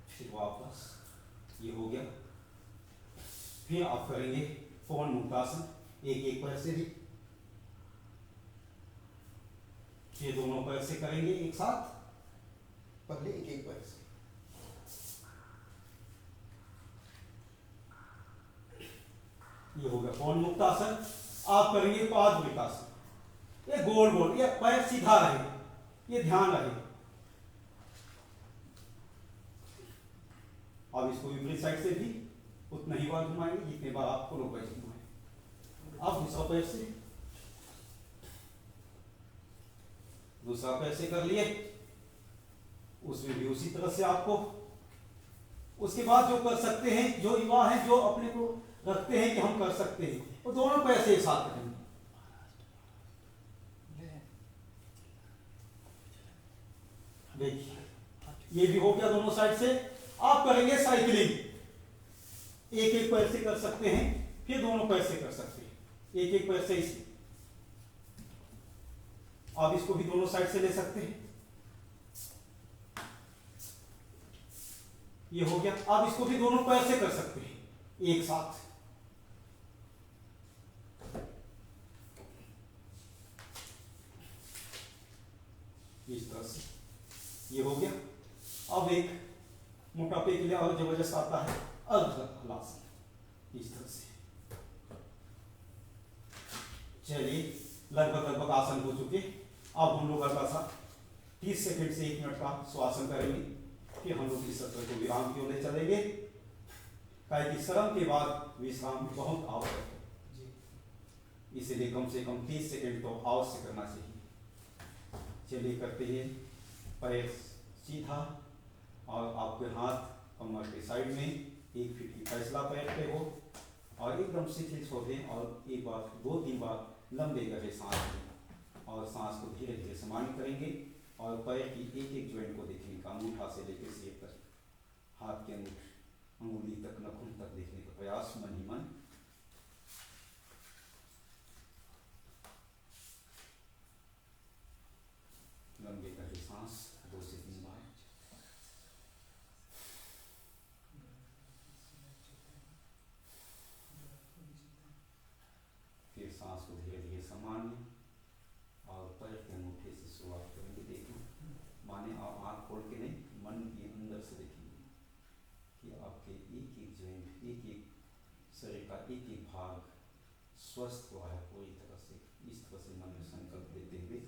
फिर वापस, ये हो गया। फिर आप करेंगे पूर्ण मुक्तासन, एक एक पैर से भी। ये दोनों पैर से करेंगे एक साथ, पहले एक एक पैर से। ये हो गया पूर्ण मुक्तासन। आप करेंगे पादविकासन। ये गोल गोल, ये पैर सीधा रहे, ये ध्यान रहे। अब इसको विपरीत साइड से भी उतना ही बार घुमाएंगे जितने बार आपको लोग पैर घुमाएंगे। अब दूसरा पैर से, दूसरा पैर से कर लिए, उसमें भी उसी तरह से आपको। उसके बाद जो कर सकते हैं, जो युवा हैं जो अपने को रखते हैं कि हम कर सकते हैं, वो दोनों पैर से एक साथ करेंगे।
ये भी हो गया दोनों साइड से। आप करेंगे साइकिलिंग, एक एक पैर से कर सकते हैं, फिर दोनों पैर से कर सकते हैं, एक एक पैर से इसे। आप इसको भी दोनों साइड से ले सकते हैं, ये हो गया। आप इसको भी दोनों पैर से कर सकते हैं एक साथ। इस तरह से ये हो गया। अब एक मोटापे के लिए और जबरदस्त आता है अर्ध हलासन, इस तरह से। चलिए लगभग आसन हो चुके। अब हम लोग हल्का सा 30 सेकंड से 1 मिनट का श्वासन करेंगे, फिर हम लोग इस सत्र को विराम की ओर ले चलेंगे। काहे कि श्रम के बाद विश्राम बहुत आवश्यक है, इसलिए कम से कम 30 सेकंड तो अवश्य करना चाहिए। चलिए करते हैं। पैर सीधा और आपके हाथ कमर के साइड में, 1 फीट की फैसला पैर पे हो और एकदम शिथिल छोड़े और एक बार 2-3 बार लंबे गहरे सांस लें और सांस को धीरे धीरे समान्य करेंगे और पैर की एक एक ज्वाइंट को देखने का, अंगूठा से लेकर सिर तक, हाथ के अंगुली तक, नखून तक देखने का प्रयास मन ही मन। लंबे गहरे सांस 2 से 3 बार। फिर सांस को धीरे धीरे समान्य और पैर के अंगूठे से शुरुआत करेंगे। देखें, माने आप आँख खोल के नहीं, मन के अंदर से देखेंगे कि आपके एक एक ज्वाइंट, एक एक शरीर का एक एक भाग स्वस्थ हुआ है पूरी तरह से। इस तरह से मन में संकल्प लेते हुए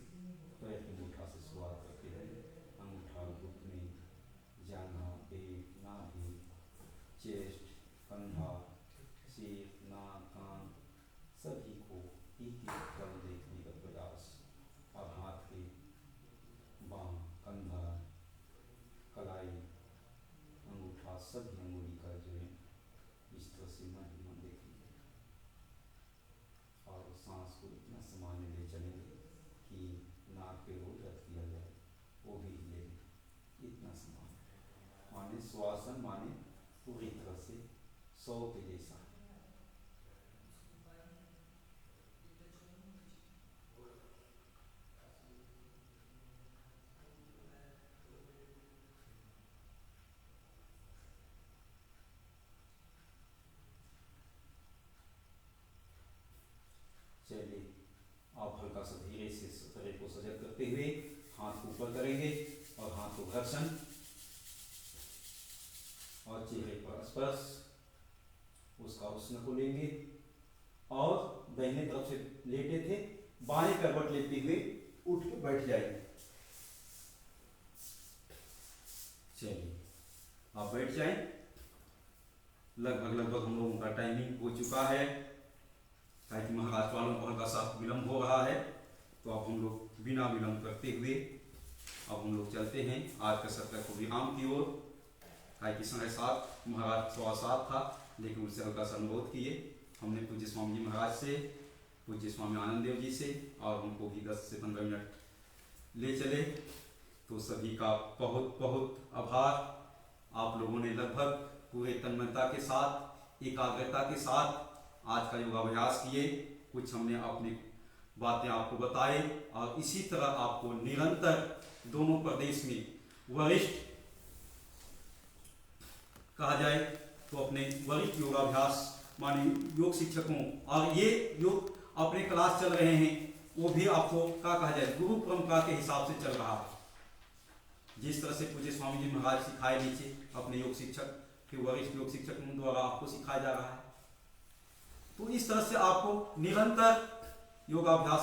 पैर के अंगूठा से शुरुआत करते हैं। अंगूठा घुटने, जांघा, पेट, नाभि, चेस्ट, कंधा, सिर, नाक, कान, सभी को एक एक पल देखने का प्रयास। अब हाथ के बांह, कंधा, कलाई, अंगूठा, सभी अंगुली का जो है इस तरह से मन ही मन देखेंगे और सांस को इतना सामान्य ले चलेंगे कि नाक पे रोज रख दिया जाए वो भी ले, इतना सामान्य। माने श्वासन माने पूरी तरह से 100 के जैसा। चलिए आप हल्का सा धीरे से शरीर को सजग करते हुए हाथ को ऊपर करेंगे और हाथ को घर्षण और चेहरे पर स्पर्श, उसका उष्ण को लेंगे और दाहिने तरफ से लेटे थे बाएं करवट लेते हुए उठ के बैठ जाएंगे। चलिए आप बैठ जाएं। लगभग हम लोगों का टाइमिंग हो चुका है, ताकि महाराष्ट्र वालों को हल्का सा विलम्ब हो रहा है, तो अब हम लोग बिना विलम्ब करते हुए अब हम लोग चलते हैं आज का सत्र को विराम की ओर। ताकि 7:30 महाराज 7:15 था, लेकिन उससे हल्का सा अनुरोध किए हमने पूज्य स्वामी जी महाराज से, पूज्य स्वामी आनंद देव जी से, और हमको भी 10 से 15 मिनट ले चले। तो सभी का बहुत बहुत आभार। आप लोगों ने लगभग पूरे तन्मयता के साथ, एकाग्रता के साथ आज का योगाभ्यास किए। कुछ हमने अपनी बातें आपको बताए और इसी तरह आपको निरंतर दोनों प्रदेश में वरिष्ठ कहा जाए तो अपने वरिष्ठ योगाभ्यास माने योग शिक्षकों, और ये योग अपने क्लास चल रहे हैं वो भी आपको क्या कहा जाए गुरु परंपरा के हिसाब से चल रहा है। जिस तरह से पूज्य स्वामी जी महाराज सिखाए नीचे अपने योग शिक्षक के वरिष्ठ योग शिक्षकों द्वारा आपको सिखाया जा रहा है। तो इस तरह से आपको निरंतर योगाभ्यास